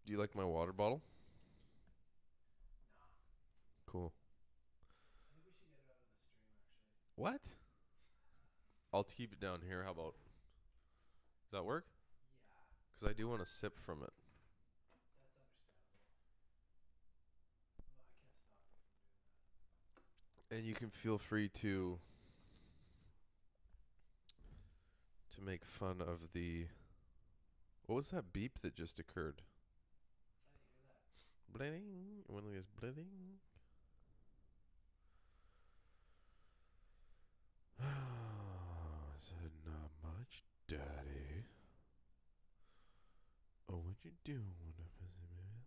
Do you like my water bottle? Nah. Cool. I think we should get it out of the stream, actually. What? I'll keep it down here. How about? Does that work? Yeah, Because I do want to sip from it. that's understandable. Well, I can't stop you from doing And you can feel free to make fun of the. What was that beep that just occurred? that. I didn't hear that. Bling. One of these bling. Said not much, Daddy. Oh, what you do when I visit me?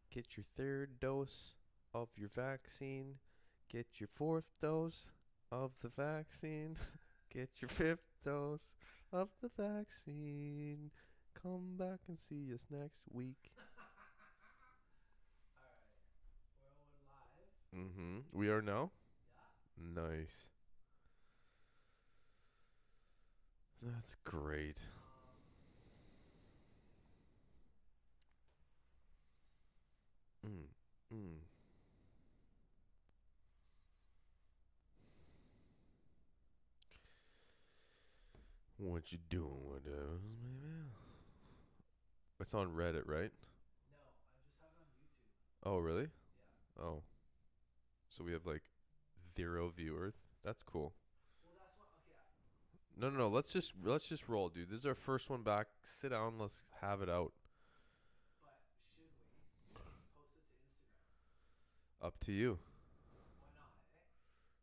Get your third dose of your vaccine. Get your fourth dose of the vaccine. Get your fifth dose of the vaccine. Come back and see us next week. Alright. Well, we're live. Mm-hmm. We are now? Yeah. Nice. That's great. Mm. Mm. What you doing with those, baby? It's on Reddit, right? No, I just have it on YouTube. Oh, really? Yeah. Oh. So we have like 0 viewers. That's cool. Well, that's what. Okay. No, no, no. Let's just roll, dude. This is our first one back. Sit down. Let's have it out. But should we post it to Instagram? Up to you. Why not, eh?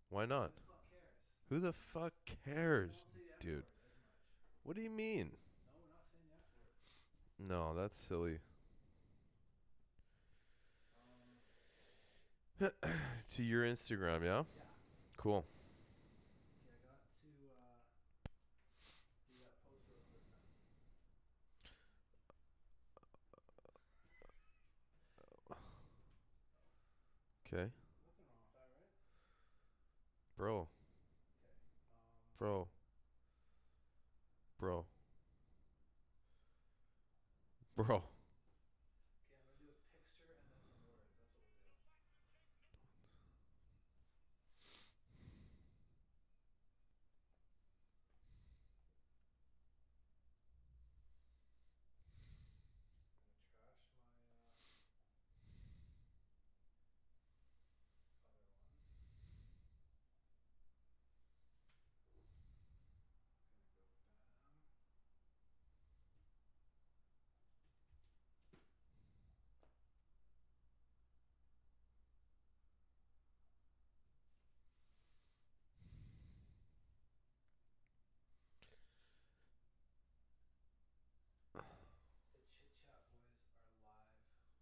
Why Who not? the fuck cares? Who the fuck We cares, won't say the F dude? word as much. What do you mean? No, we're not saying the F word. No, that's silly. Um, To your Instagram, yeah? yeah. Cool. Okay, I got to do that post real quick then. Okay. Nothing wrong with that, right? Bro. Okay. Bro. Bro. Bro. Okay, I'm gonna do a picture and then some words. That's what we'll do. I'm gonna trash my other one. Gonna go bam.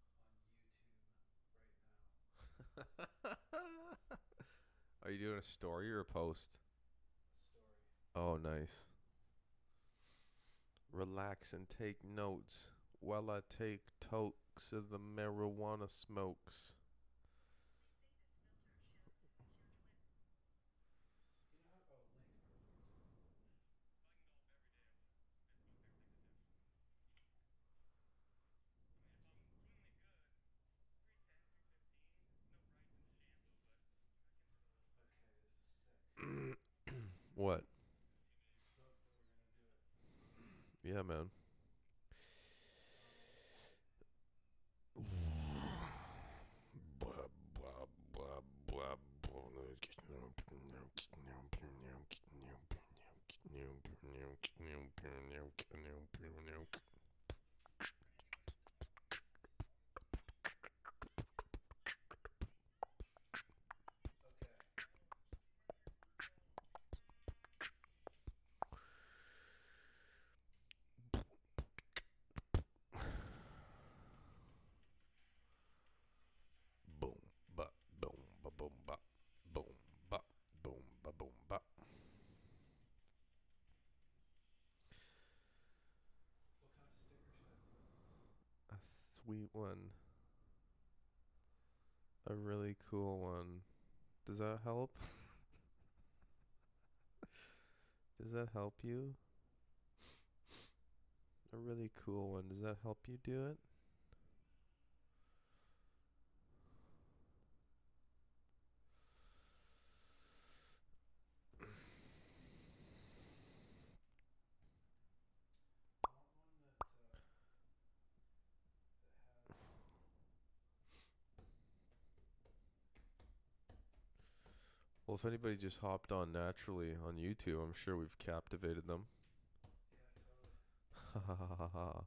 The Chit Chat Boys are live on YouTube right now. Are you doing a story or a post? Story. Oh, nice. Relax and take notes while I take tokes of the marijuana smokes. Do you know how? Oh, link. Perfect. Okay, this is sick. What? I'm stoked that we're gonna do it. Yeah, man. Um, Blah, blah, blah, blah, blah. okay. Boom, ba, boom, ba, boom, ba, boom, ba, boom, ba, boom, ba. What kind of sticker should I put? A sweet one. A really cool one. Does that help? Does that help you? A really cool one. Does that help you do it? I want one that has. Well, if anybody just hopped on naturally on YouTube, I'm sure we've captivated them. Yeah, totally. Ha ha ha ha.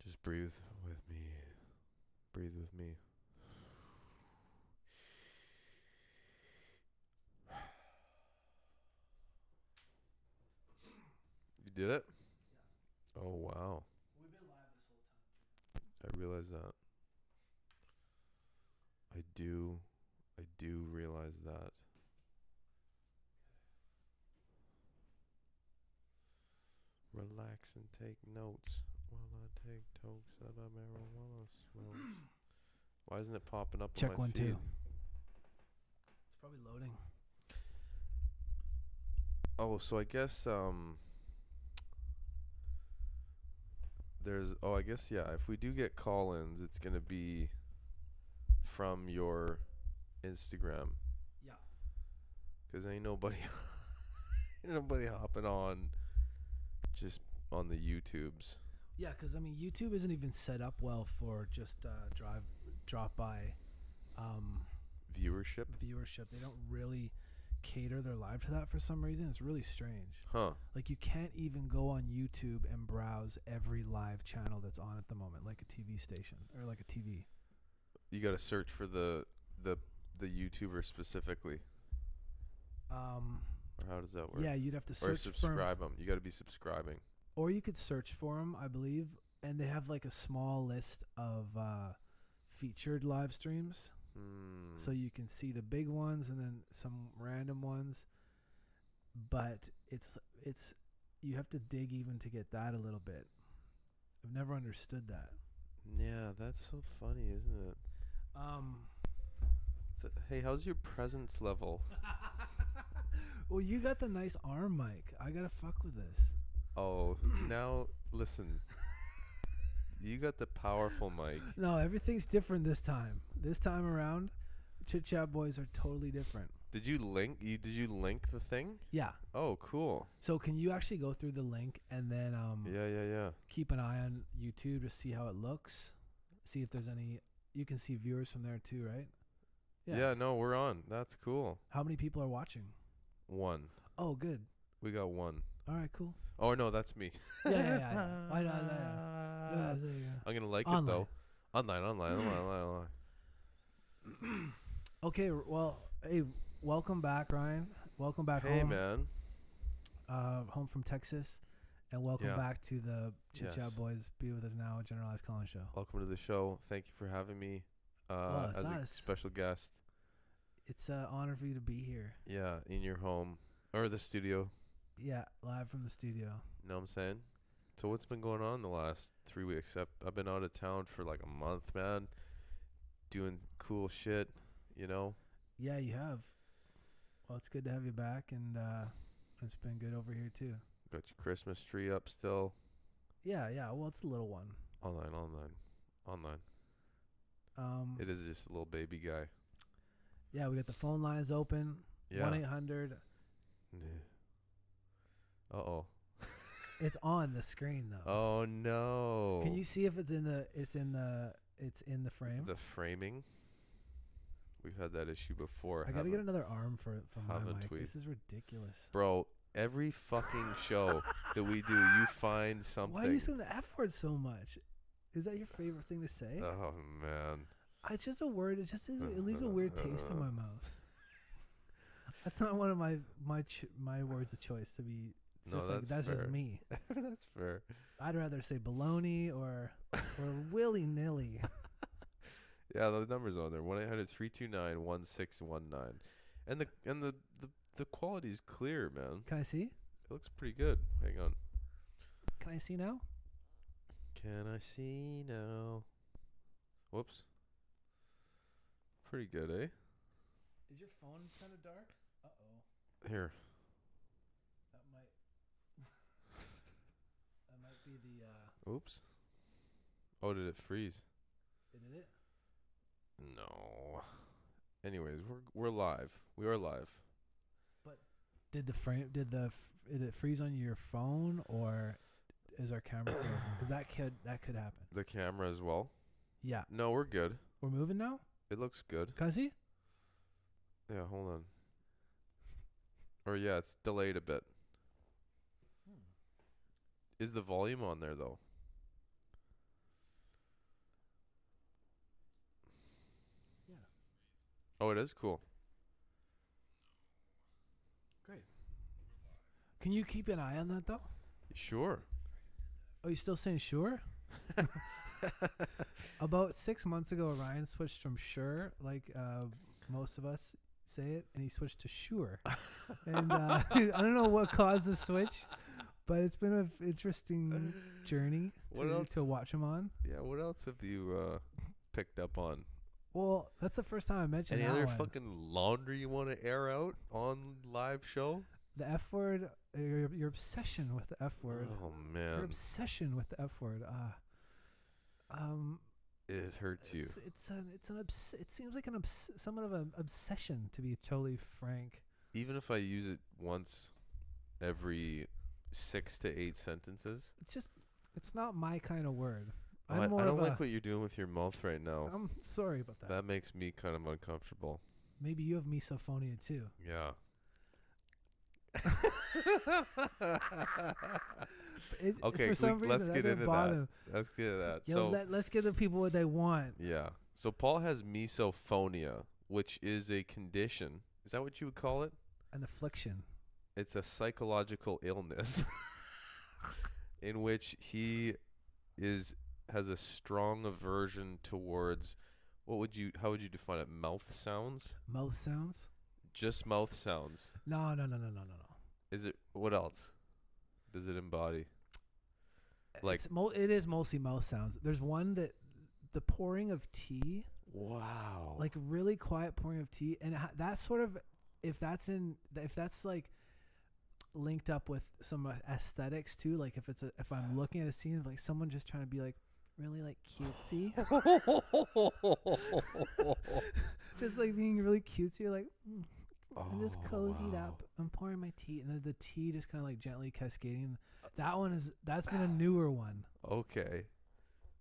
Just breathe with me. Breathe with me. You did it? Yeah. Oh, wow. We've been live this whole time, too. I realize that. I do realize that. Relax and take notes while I take tokes that I marijuana smokes. Why isn't it popping up Check on my 1 feed? 2. It's probably loading. Oh, so I guess there's I guess yeah, if we do get call-ins, it's going to be from your Instagram, Yeah. cuz ain't nobody nobody hopping on just on the YouTubes. Yeah, because I mean, YouTube isn't even set up well for just drop by Viewership? viewership. They don't really cater their live to that for some reason. It's really strange. Huh. Like, you can't even go on YouTube and browse every live channel that's on at the moment, like a TV station or like a TV. You got to search for the YouTuber specifically. Or how does that work? Yeah, you'd have to Or search subscribe them. You got to be subscribing. or you could search for them, I believe, and they have like a small list of featured live streams. So you can see the big ones and then some random ones, but it's you have to dig even to get that a little bit. I've never understood that. Yeah, that's so funny, isn't it? Hey, how's your presence level? Well, you got the nice arm mic. I gotta fuck with this. Oh, now listen. You got the powerful mic. No, everything's different this time. This time around, Chit Chat Boys are totally different. Did you link the thing? Yeah. Oh, cool. So can you actually go through the link and then Yeah. keep an eye on YouTube to see how it looks? See if there's any. You can see viewers from there too, right? Yeah, no, we're on. That's cool. How many people are watching? 1. Oh, good. We got 1. All right, cool. Oh, no, that's me. Yeah. I know. Yeah. I'm going to like Online. it, though. Online. Okay, well, hey, welcome back, Ryan. Welcome back Hey, home. man. Home from Texas. And welcome Yeah. back to the Chit Chat Yes. Boys Be With Us Now, Generalized Callin show. Welcome to the show. Thank you for having me Well, it's as a us. special guest. It's an honor for you to be here. Yeah, in your home. Or the studio. Yeah, live from the studio. You know what I'm saying? So what's been going on the last 3 weeks? I've been out of town for like a month, man. Doing cool shit, you know? Yeah, you have. Well, it's good to have you back, and it's been good over here, too. Got your Christmas tree up still. Yeah. Well, it's a little one. Online. It is just a little baby guy. Yeah, we got the phone lines open. Yeah. 1-800. Uh-oh. It's on the screen though. Oh, no. Can you see if it's in the frame? The framing? We've had that issue before. I gotta get another arm for my mic. we? This is ridiculous. Bro, every fucking show that we do, you find something. Why are you saying the F word so much? Is that your favorite thing to say? Oh, man. It's just a word. It leaves a weird taste in my mouth. That's not one of my words of choice to be. It's No, just that's that's fair. just me. That's fair. I'd rather say baloney or willy nilly. Yeah, the number's on there. 1-800-329-1619. And the quality's clear, man. Can I see? It looks pretty good. Hang on. Can I see now? Can I see now? Whoops. Pretty good, eh? Is your phone kind of dark? Uh-oh. Here. That might be the Oops. Oh, did it freeze? did it? No. Anyways, we're live. We are live. But did did it freeze on your phone, or is our camera frozen? Because that could happen. The camera as well? Yeah. No, we're good. We're moving now? It looks good. Can I see? Yeah, hold on. Or yeah, it's delayed a bit. Is the volume on there though? Yeah. Oh, it is? Cool. Great. Can you keep an eye on that though? Sure. Oh, you still saying sure? About 6 months ago, Ryan switched from sure, like most of us say it, and he switched to sure. And I don't know what caused the switch, but it's been an interesting journey to watch him on. Yeah, what else have you picked up on? Well, that's the first time I mentioned Any that other one. fucking laundry you want to air out on live show? The F word, your obsession with the F word. Oh, man. Your obsession with the F word. It hurts you. It seems like somewhat of an obsession, to be totally frank. Even if I use it once every 6 to 8 sentences? It's not my kind of word. I don't like what you're doing with your mouth right now. I'm sorry about that. That makes me kind of uncomfortable. Maybe you have misophonia too. Yeah. Okay, let's get into that. Let's get into that. Yo, let's give the people what they want. Yeah. So Paul has misophonia, which is a condition. Is that what you would call it? An affliction. It's a psychological illness in which he has a strong aversion towards how would you define it? Mouth sounds? Mouth sounds? Just mouth sounds. No. Is it what else does it embody? Like it is mostly mouth sounds. There's one that the pouring of tea. Wow. Like really quiet pouring of tea, and that sort of if that's like linked up with some aesthetics too. Like if I'm looking at a scene of like someone just trying to be like really like cutesy, just like being really cutesy, like I'm just cozied up. I'm pouring my tea, and then the tea just kind of like gently cascading. That's been a newer one. Okay.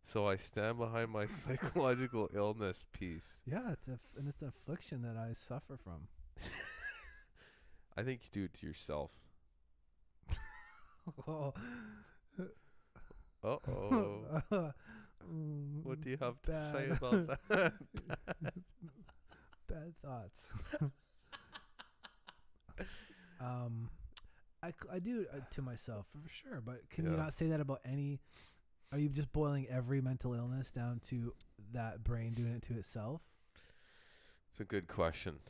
So I stand behind my psychological illness piece. Yeah, it's an affliction that I suffer from. I think you do it to yourself. Oh. Uh-oh. What do you have to say about that? Bad thoughts. I do to myself for sure, but can you not say that about any? Are you just boiling every mental illness down to that brain doing it to itself? It's a good question.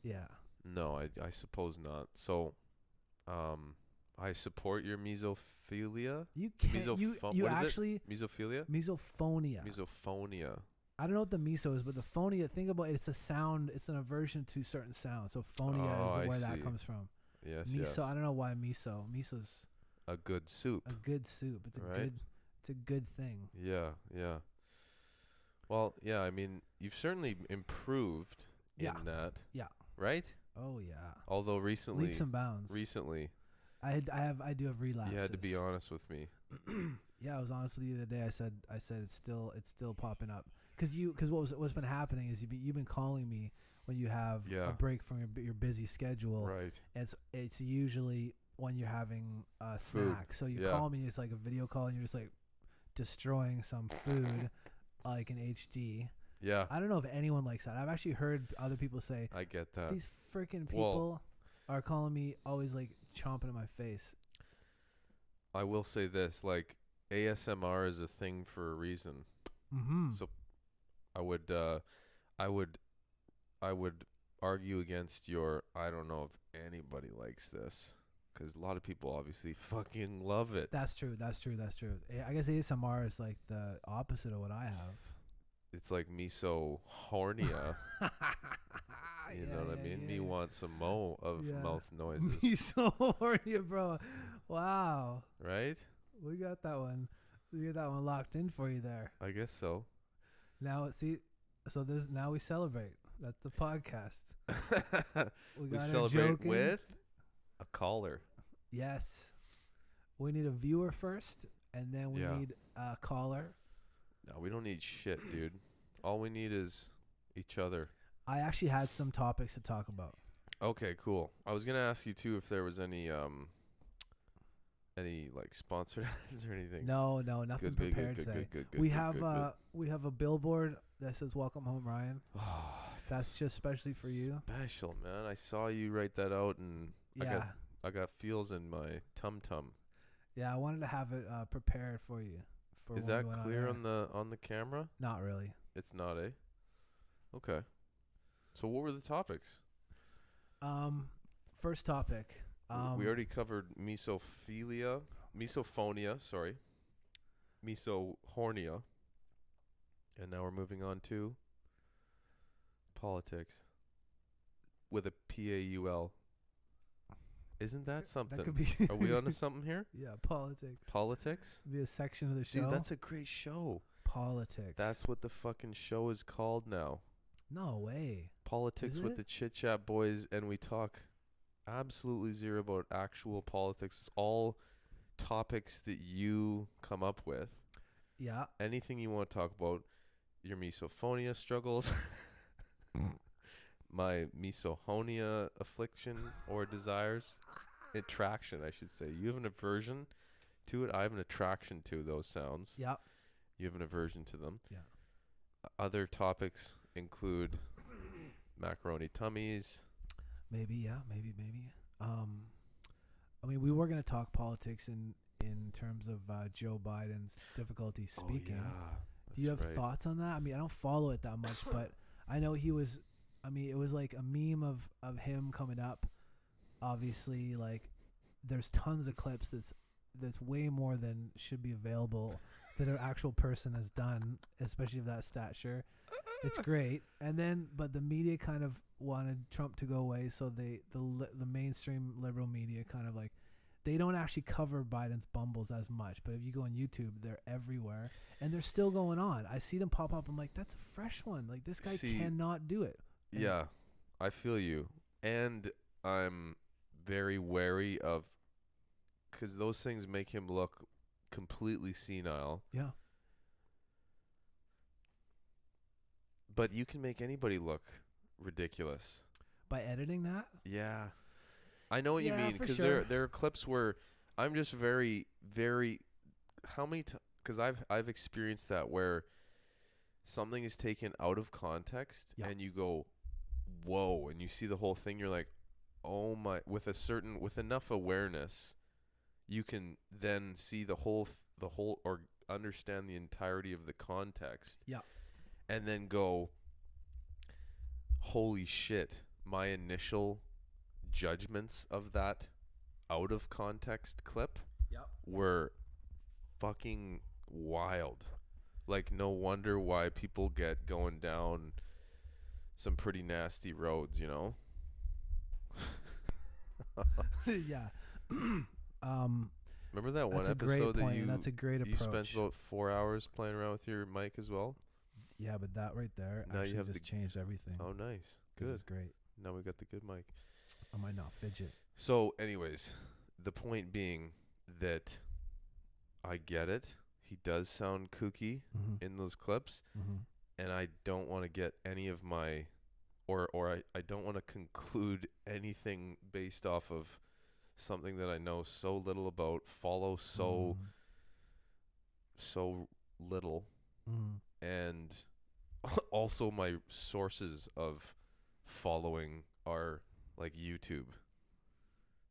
Yeah. No, I suppose not. So, I support your mesophilia. You can't. You actually mesophilia. Misophonia. Misophonia. I don't know what the meso is, but the phonia. Think about it. It's a sound. It's an aversion to certain sounds. So phonia is where that comes from. Yes. Miso. Yes. I don't know why miso. Miso's a good soup. A good soup. It's a good thing. Yeah. Well, yeah. I mean, you've certainly improved in that. Yeah. Right. Oh yeah. Although recently, leaps and bounds. Recently, I do have relapses. You had to be honest with me. Yeah, I was honest with you the other day. I said it's still popping up because what's been happening is you've been calling me when you have a break from your busy schedule. Right. It's usually when you're having a snack. So you call me, it's like a video call, and you're just like destroying some food, like in HD. Yeah. I don't know if anyone likes that. I've actually heard other people say, I get that. These freaking people are calling me always like chomping in my face. I will say this, like ASMR is a thing for a reason. Mm-hmm. So I would argue against your I don't know if anybody likes this because a lot of people obviously fucking love it. That's true. I guess ASMR is like the opposite of what I have. It's like miso hornia. You know what I mean? Me want some mo of mouth noises. Me so horny, bro. Wow. Right? We got that one. We got that one locked in for you there. I guess so. Now now we celebrate. That's the podcast. We celebrate with a caller. Yes. We need a viewer first, and then we need a caller. No, we don't need shit, dude. All we need is each other. I actually had some topics to talk about. Okay, cool. I was gonna ask you too if there was any like sponsored ads or anything. No, nothing prepared today. We have a billboard that says "Welcome Home, Ryan." That's just specially for you. Special, man. I saw you write that out, and I got feels in my tum tum. Yeah, I wanted to have it prepared for you. Is that clear on the camera? Not really. It's not, eh? Okay. So what were the topics? First topic. We already covered misophonia, misohornia, and now we're moving on to politics with a P-A-U-L. Isn't that something? That could be. Are we onto something here? Yeah, politics. Politics? Be a section of the show. Dude, that's a great show. Politics. That's what the fucking show is called now. No way. Politics with the Chit Chat Boys, and we talk absolutely zero about actual politics. It's all topics that you come up with. Yeah. Anything you want to talk about, your misophonia struggles, my misohonia affliction or desires, attraction, I should say. You have an aversion to it. I have an attraction to those sounds. Yeah. You have an aversion to them. Yeah. Other topics include macaroni tummies. Maybe. I mean, we were going to talk politics in terms of Joe Biden's difficulty speaking. Oh, yeah. Do you have thoughts on that? I mean, I don't follow it that much, but I know it was like a meme of him coming up. Obviously, like, there's tons of clips that's way more than should be available that an actual person has done, especially of that stature. It's great. And then, but the media kind of wanted Trump to go away, so the mainstream liberal media kind of like, they don't actually cover Biden's bumbles as much. But if you go on YouTube, they're everywhere, and they're still going on. I see them pop up. I'm like, that's a fresh one. Like, this guy cannot do it. And yeah, I feel you. And I'm very wary of, because those things make him look completely senile. Yeah. But you can make anybody look ridiculous by editing that. Yeah, I know what you mean, because sure. there are clips where I'm just very, very. How many? Because I've experienced that where something is taken out of context and you go, whoa, and you see the whole thing. You're like, oh my! With enough awareness, you can then see the whole or understand the entirety of the context. Yeah. And then go, holy shit, my initial judgments of that out of context clip were fucking wild. Like, no wonder why people get going down some pretty nasty roads, you know? Yeah. Remember that one episode that's a great approach. You spent about 4 hours playing around with your mic as well? Yeah, but that right there now actually just changed everything. Oh, nice. Good. It's great. Now we got the good mic. I might not fidget. So, anyways, the point being that I get it. He does sound kooky in those clips, and I don't want to get any of my, or I don't want to conclude anything based off of something that I know so little about, follow so little. And also my sources of following are like YouTube.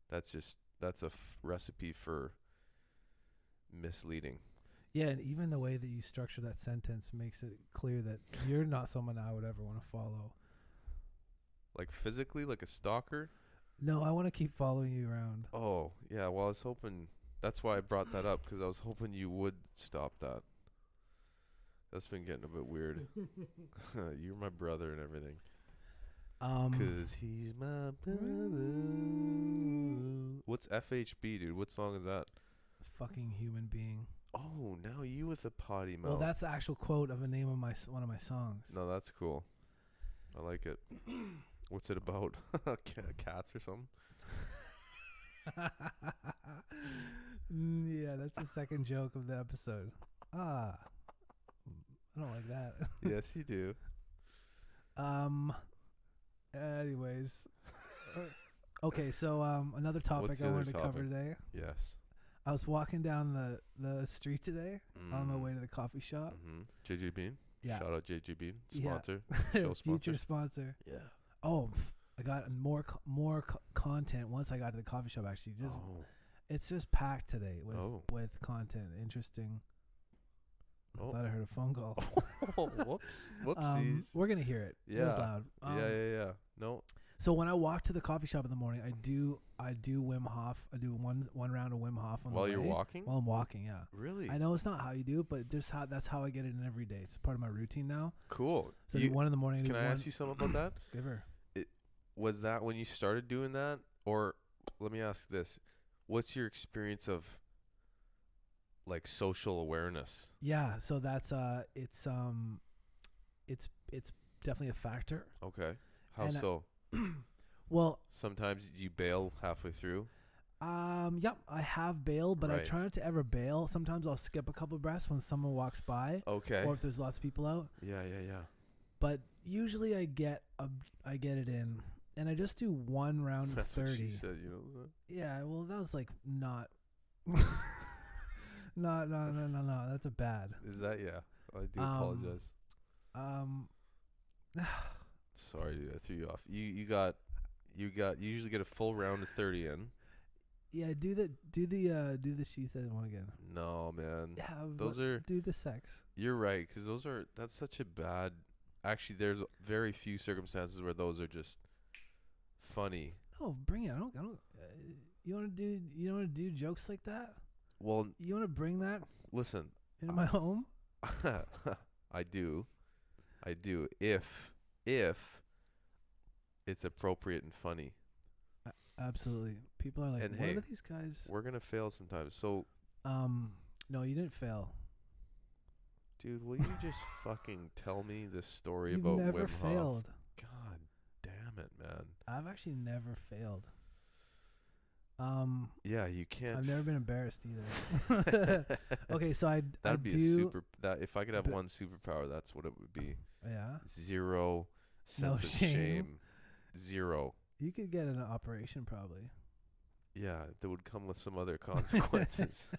That's a recipe for misleading. Yeah, and even the way that you structure that sentence makes it clear that you're not someone I would ever want to follow. Like physically, like a stalker? No, I want to keep following you around. Oh, yeah. Well, I was hoping. That's why I brought that up, because I was hoping you would stop that. That's been getting a bit weird. You're my brother and everything. 'Cause he's my brother. What's FHB, dude? What song is that? Fucking human being. Oh, now you with a potty mouth. Well, that's the actual quote of a name of one of my songs. No, that's cool. I like it. What's it about? Cats or something? Yeah, that's the second joke of the episode. I don't like that. Yes, you do. Anyways. Okay, so another topic What's I the other wanted to cover topic? today. Yes. I was walking down the street today on my way to the coffee shop. Mm-hmm. JJ Bean. Yeah. Shout out JJ Bean. Yeah. Sponsor. Show sponsor. Future sponsor. Yeah. Oh, I got more content once I got to the coffee shop. Actually, it's just packed today with content. Interesting. I thought I heard a phone call. Whoopsies. We're gonna hear it. Yeah. It was loud. Yeah. No. So when I walk to the coffee shop in the morning, I do Wim Hof. I do one round of Wim Hof on the way. While you're walking? While I'm walking, yeah. Really? I know it's not how you do it, but that's how I get it in every day. It's part of my routine now. Cool. So I do one in the morning. Can I ask you something about that? Give her. Was that when you started doing that, or let me ask this: what's your experience of like social awareness? Yeah. So that's it's definitely a factor. Okay. How And, so? Well, sometimes you bail halfway through. Yep, I have bailed, but I try not to ever bail. Sometimes I'll skip a couple breaths when someone walks by. Okay. Or if there's lots of people out. Yeah. But usually I get it in, and I just do one round of 30. That's what she said, you know that? Yeah, well, that was like not. No. That's a bad. Is that I do apologize. Sorry, I threw you off. You usually get a full round of 30 in. Yeah, do the she said one again. No, man. Yeah, those are do the sex. You're right, because that's such a bad. Actually, there's very few circumstances where those are just funny. Oh, bring it! I don't. You want to do jokes like that? Well, you want to bring that? Listen, into my home. I do. If it's appropriate and funny. Absolutely. People are like, and what are these guys? We're gonna fail sometimes. So. No, you didn't fail. Dude, will you just fucking tell me this story You've about never Wim failed. Hof? God damn it, man. I've actually never failed. Yeah, you can't. I've never been embarrassed either. Okay, so that'd be a super. That if I could have one superpower, that's what it would be. Yeah. Zero sense of shame. Zero. You could get an operation probably. Yeah, that would come with some other consequences.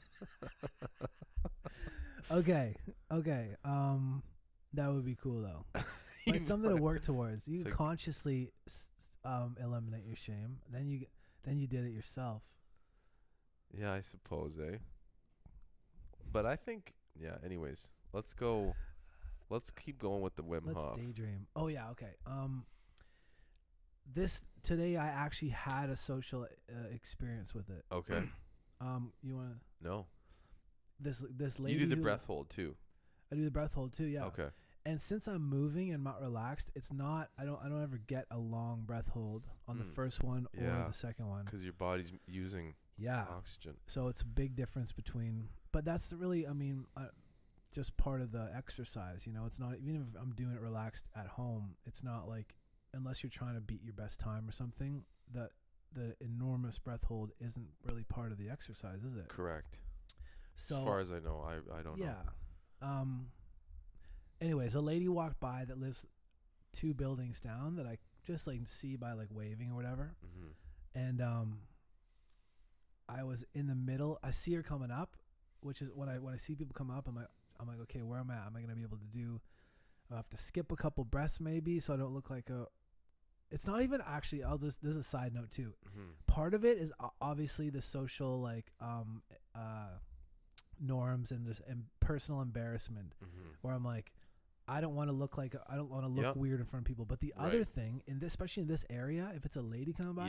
Okay. That would be cool though. Like something to work towards. You consciously eliminate your shame. Then you did it yourself. Yeah, I suppose, eh? But I think, anyways, let's keep going with the Wim Hof. Let's daydream. Oh yeah, okay. Today I actually had a social experience with it. Okay. You want to? No. This lady. You do the breath hold too. I do the breath hold too, yeah. Okay. And since I'm moving and not relaxed, it's not. I don't ever get a long breath hold on the first one or the second one. Because your body's using oxygen. So it's a big difference between. But that's really, just part of the exercise. You know, it's not even if I'm doing it relaxed at home. It's not like unless you're trying to beat your best time or something. The enormous breath hold isn't really part of the exercise, is it? Correct. So as far as I know, I don't know. Yeah. Anyways, a lady walked by that lives 2 buildings down that I just like see by like waving or whatever. Mm-hmm. And I was in the middle. I see her coming up, which is when I see people come up, I'm like, okay, where am I? Am I gonna be able to do? I have to skip a couple breaths maybe, so I don't look like a. It's not even actually. This is a side note too. Mm-hmm. Part of it is obviously the social like norms and personal embarrassment, where I'm like, I don't want to look Yep. weird in front of people. But the other thing, especially in this area, if it's a lady coming by,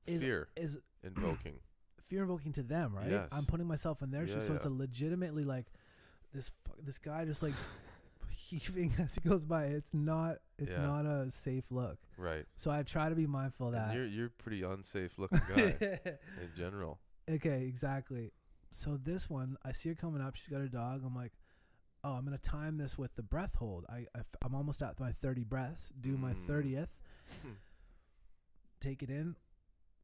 fear is invoking. fear invoking to them, right? Yes. I'm putting myself in their shoes, so Yeah. it's a legitimately like this guy just like heaving as he goes by. It's not not a safe look. Right. So I try to be mindful of that. And you're pretty unsafe looking guy in general. Okay, exactly. So this one, I see her coming up. She's got her dog. I'm like, oh, I'm gonna time this with the breath hold. I'm almost at my 30 breaths. Do my 30th. Take it in.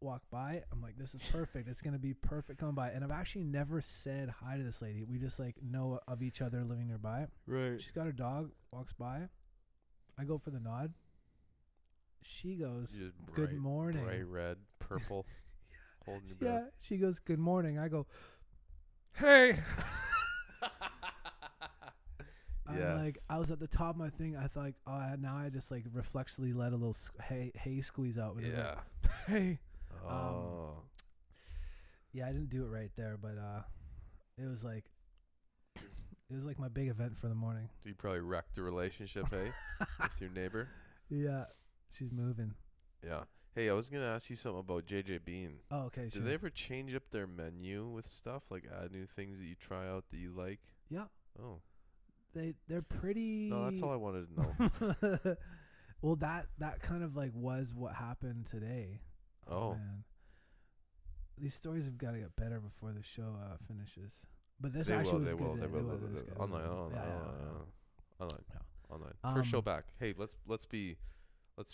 Walk by. I'm like, this is perfect. It's gonna be perfect coming by. And I've actually never said hi to this lady. We just like know of each other living nearby. Right. She's got her dog. Walks by. I go for the nod. She goes, good morning. Bright red, purple. Holding your Yeah. breath. She goes, good morning. I go, hey. I'm like, I was at the top of my thing. I thought, like, now I just like reflexively let a little hay squeeze out. It was like, hey. Oh. Yeah, I didn't do it right there, but it was like my big event for the morning. You probably wrecked the relationship, hey, with your neighbor. Yeah, she's moving. Yeah. Hey, I was gonna ask you something about JJ Bean. Oh, okay. Do they ever change up their menu with stuff, like add new things that you try out that you like? Yeah. Oh. They're pretty. No, that's all I wanted to know. Well, that kind of like was what happened today. Oh. Man. These stories have got to get better before the show finishes. But this They actually will, was they good. will, today. they will. It was good. Online. Yeah. First show back. Hey, let's be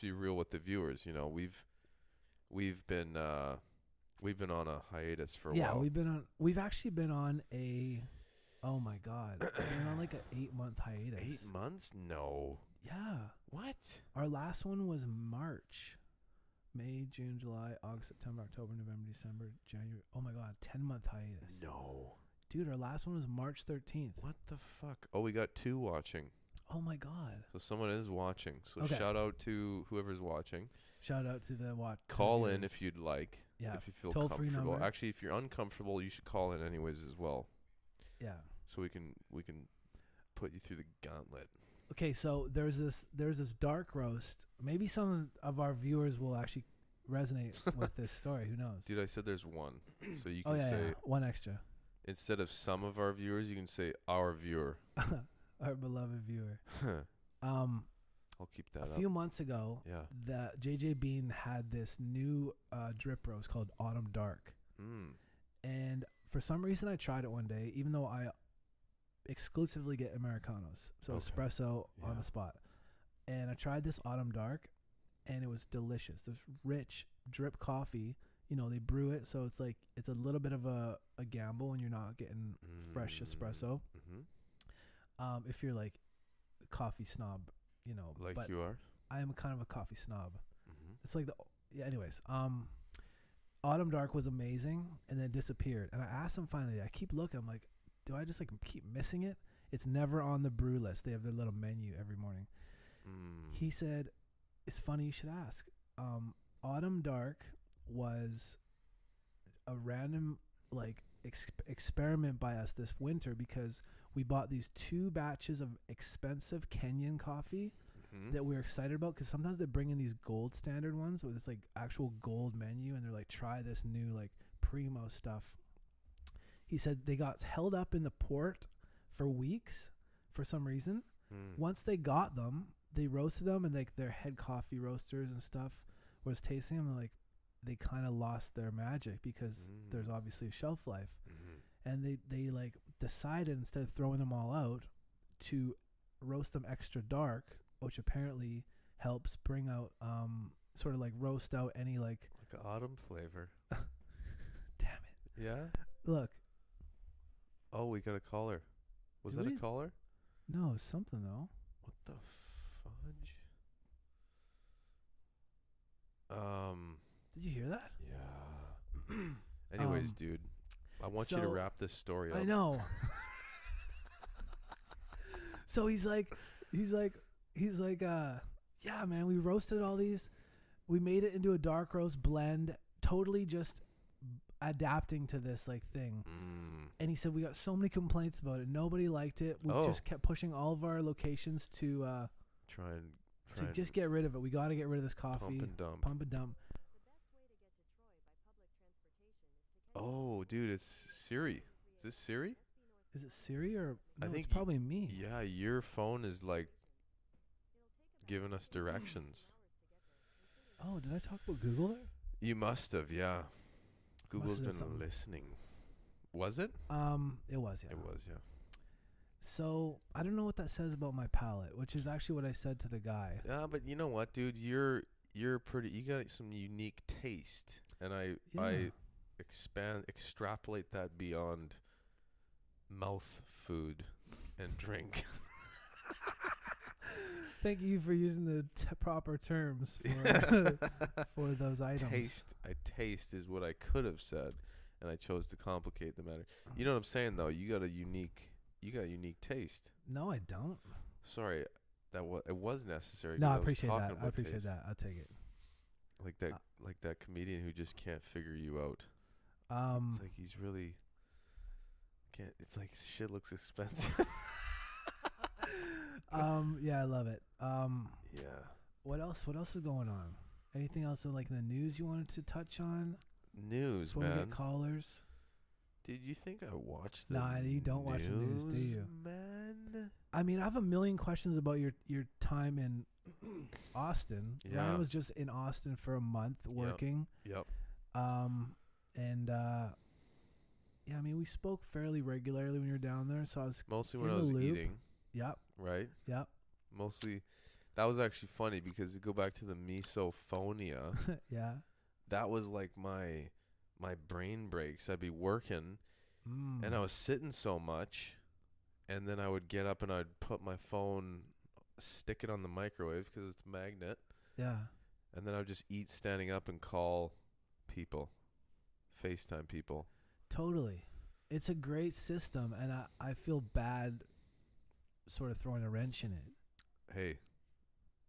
real with the viewers. You know, we've been on a hiatus for a while. Yeah, we've actually been on a, oh my God, we've been on like an 8-month hiatus. 8 months? No. Yeah. What? Our last one was March. May, June, July, August, September, October, November, December, January. Oh my God, 10-month hiatus. No. Dude, our last one was March 13th. What the fuck? Oh, we got 2 watching. Oh my God. So someone is watching. So Okay. shout out to whoever's watching. Shout out to the Call in if you'd like. Yeah. If you feel Toll-free comfortable. number. Actually, if you're uncomfortable, you should call in anyways as well. Yeah. So we can put you through the gauntlet. Okay, so there's this dark roast. Maybe some of our viewers will actually resonate with this story. Who knows? Dude, I said there's one. So you can say one extra. instead of some of our viewers, you can say our viewer. Our beloved viewer. I'll keep that up. A few months ago, Yeah. the JJ Bean had this new drip roast called Autumn Dark. And for some reason I tried it one day, even though I exclusively get Americanos. So espresso on the spot. And I tried this Autumn Dark and it was delicious. This rich drip coffee, you know, they brew it so it's like it's a little bit of a gamble when you're not getting fresh espresso. If you're like a coffee snob, you know, Like but you are. I am kind of a coffee snob. It's like anyways, Autumn Dark was amazing and then disappeared. And I asked him finally, I keep looking, I'm like, do I just like keep missing it? It's never on the brew list. They have their little menu every morning. He said, it's funny you should ask. Autumn Dark was a random like experiment by us this winter because we bought these 2 batches of expensive Kenyan coffee that we were excited about because sometimes they bring in these gold standard ones with this like actual gold menu and they're like, try this new like primo stuff. He said they got held up in the port for weeks for some reason. Once they got them, they roasted them and like their head coffee roasters and stuff was tasting them and like they kind of lost their magic because there's obviously a shelf life. And they like decided instead of throwing them all out to roast them extra dark, which apparently helps bring out sort of like roast out any like autumn flavor. Damn it. Yeah. Look. Oh, we got a caller. Was that a caller? No, it's something though. What the fudge? Did you hear that? Yeah. Anyways, dude, I want you to wrap this story up. I know. So he's like, yeah, man, we roasted all these. We made it into a dark roast blend, totally just adapting to this like thing. Mm. And he said we got so many complaints about it. Nobody liked it. We just kept pushing all of our locations to try to and just get rid of it. We got to get rid of this coffee. pump and dump. Pump and dump. Oh, dude, it's Siri. Is this Siri? Is it Siri or no, I think it's probably me. Yeah, your phone is like giving us directions. Oh, did I talk about Google there? You must have, yeah. Google's have been something. listening. Was it? It was, yeah. It was, yeah. So I don't know what that says about my palate, which is actually what I said to the guy. Yeah, but you know what, dude? You're pretty. You got some unique taste, and I extrapolate that beyond mouth food and drink. Thank you for using the proper terms for, for those items. Taste is what I could have said, and I chose to complicate the matter. You know what I'm saying, though? You got unique taste. No, I don't. Sorry, it was necessary. No, I 'cause was appreciate talking that. about I appreciate taste. that. I'll take it. Like that comedian who just can't figure you out. It's like he's really can't. It's like shit looks expensive. yeah, I love it. Yeah. What else is going on? Anything else in like the news you wanted to touch on? News, Before man. we get callers. Dude, you think I watch the Nah, you don't watch the news, do you? Man. I mean, I have a million questions about your time in Austin. Yeah. Ryan was just in Austin for a month working. Yep. And yeah, I mean, we spoke fairly regularly when you were down there, so I was Mostly in when I the was loop. eating, Yep. right? Yep. Mostly. That was actually funny because to go back to the misophonia, Yeah. that was like my brain breaks. I'd be working and I was sitting so much, and then I would get up and I'd put my phone, stick it on the microwave because it's a magnet, Yeah. and then I would just eat standing up and call people, FaceTime people. Totally. It's a great system, and I feel bad sort of throwing a wrench in it. Hey,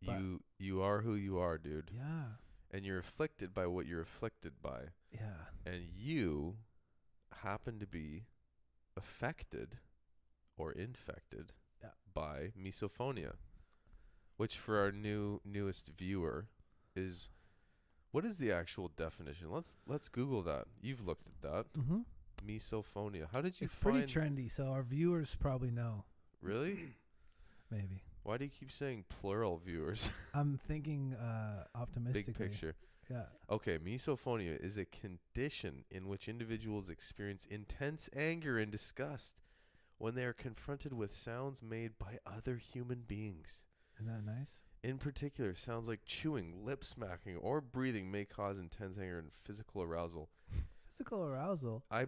But you are who you are, dude. Yeah. And you're afflicted by what you're afflicted by. Yeah. And you happen to be affected or infected by misophonia, which for our newest viewer is, what is the actual definition? Let's Google that. You've looked at that. Mm-hmm. Misophonia. How did you It's find? pretty trendy, so our viewers probably know. Really? Maybe. Why do you keep saying plural viewers? I'm thinking optimistically. Big picture. Yeah. Okay, misophonia is a condition in which individuals experience intense anger and disgust when they are confronted with sounds made by other human beings. Isn't that nice? In particular, sounds like chewing, lip smacking, or breathing may cause intense anger and physical arousal. Physical arousal. I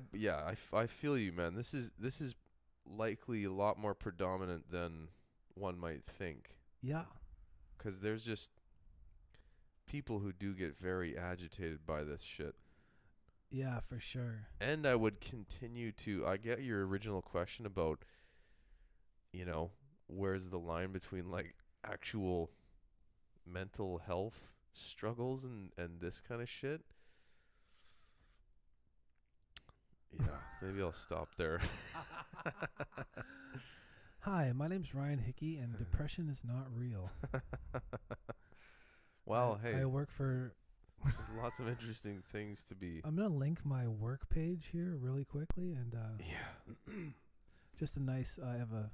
feel you, man. This is likely a lot more predominant than one might think. Yeah. 'Cause there's just people who do get very agitated by this shit. Yeah, for sure. And I would continue to, I get your original question about, where's the line between like actual mental health struggles and this kind of shit. Yeah, maybe I'll stop there. Hi, my name's Ryan Hickey, and depression is not real. Well, hey, I work for... there's lots of interesting things to be... I'm going to link my work page here really quickly, and Yeah. just a nice... I have a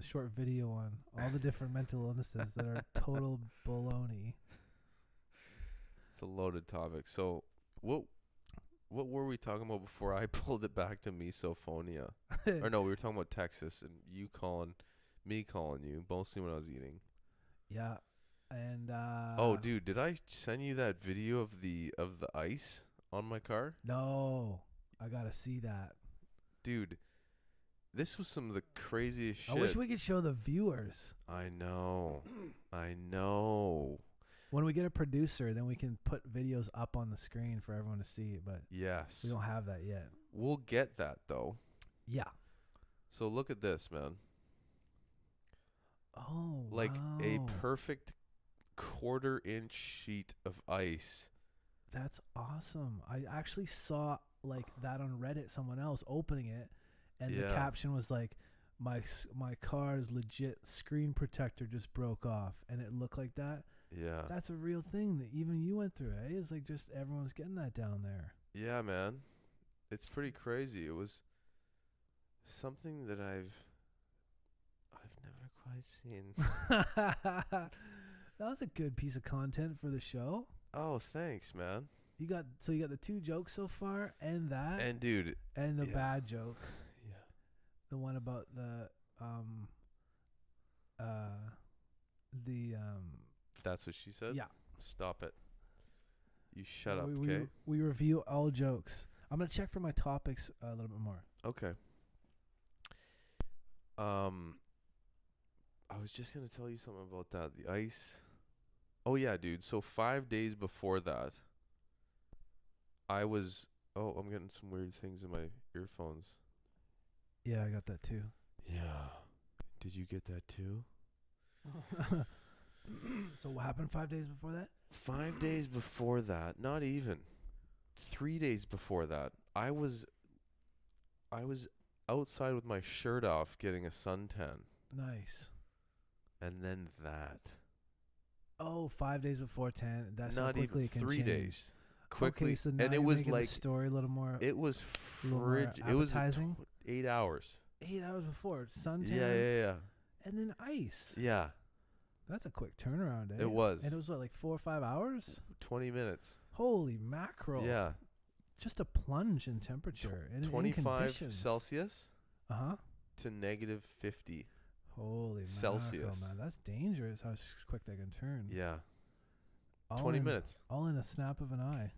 short video on all the different mental illnesses that are total baloney. It's a loaded topic. So, what were we talking about before I pulled it back to misophonia? Or no, we were talking about Texas and you calling, me calling you, mostly when I was eating. Yeah. And oh, dude, did I send you that video of the ice on my car? No, I gotta see that. Dude, this was some of the craziest shit. I wish we could show the viewers. I know. When we get a producer, then we can put videos up on the screen for everyone to see. But Yes. we don't have that yet. We'll get that, though. Yeah. So look at this, man. Oh, Like a wow. perfect quarter-inch sheet of ice. That's awesome. I actually saw like that on Reddit, someone else opening it, and the Yeah. caption was like, my car's legit screen protector just broke off, and it looked like that. Yeah. That's a real thing that even you went through, eh? It's like just everyone's getting that down there. Yeah, man. It's pretty crazy. It was something that I've never quite seen. That was a good piece of content for the show. Oh, thanks, man. You got the 2 jokes so far, and that, And dude, and the yeah. bad joke, yeah. the one about the That's what she said? yeah. Stop it. You shut up, we, okay? we review all jokes. I'm gonna check for my topics a little bit more. Okay. I was just gonna tell you something about that. The ice. Oh yeah, dude. So 5 days before that, I was. Oh, I'm getting some weird things in my earphones. Yeah, I got that too. Yeah. Did you get that too? So what happened 5 days before that? 5 days before that, not even. 3 days before that, I was outside with my shirt off getting a suntan. Nice. And then that. Oh, 5 days before 10. That's how Not quickly even it can 3 change. days. Quickly. Okay, so now and it you're was making like the story a little more. it was a little more frigid. It was appetizing. 8 hours. 8 hours before suntan. Yeah. And then ice. Yeah. That's a quick turnaround, eh? It was. And it was what, like 4 or 5 hours? 20 minutes. Holy mackerel! Yeah. Just a plunge in temperature. In 25 conditions. Celsius Uh-huh. to negative 50. Holy Celsius. mackerel, man. That's dangerous how quick they can turn. Yeah. All 20 in, minutes. All in a snap of an eye.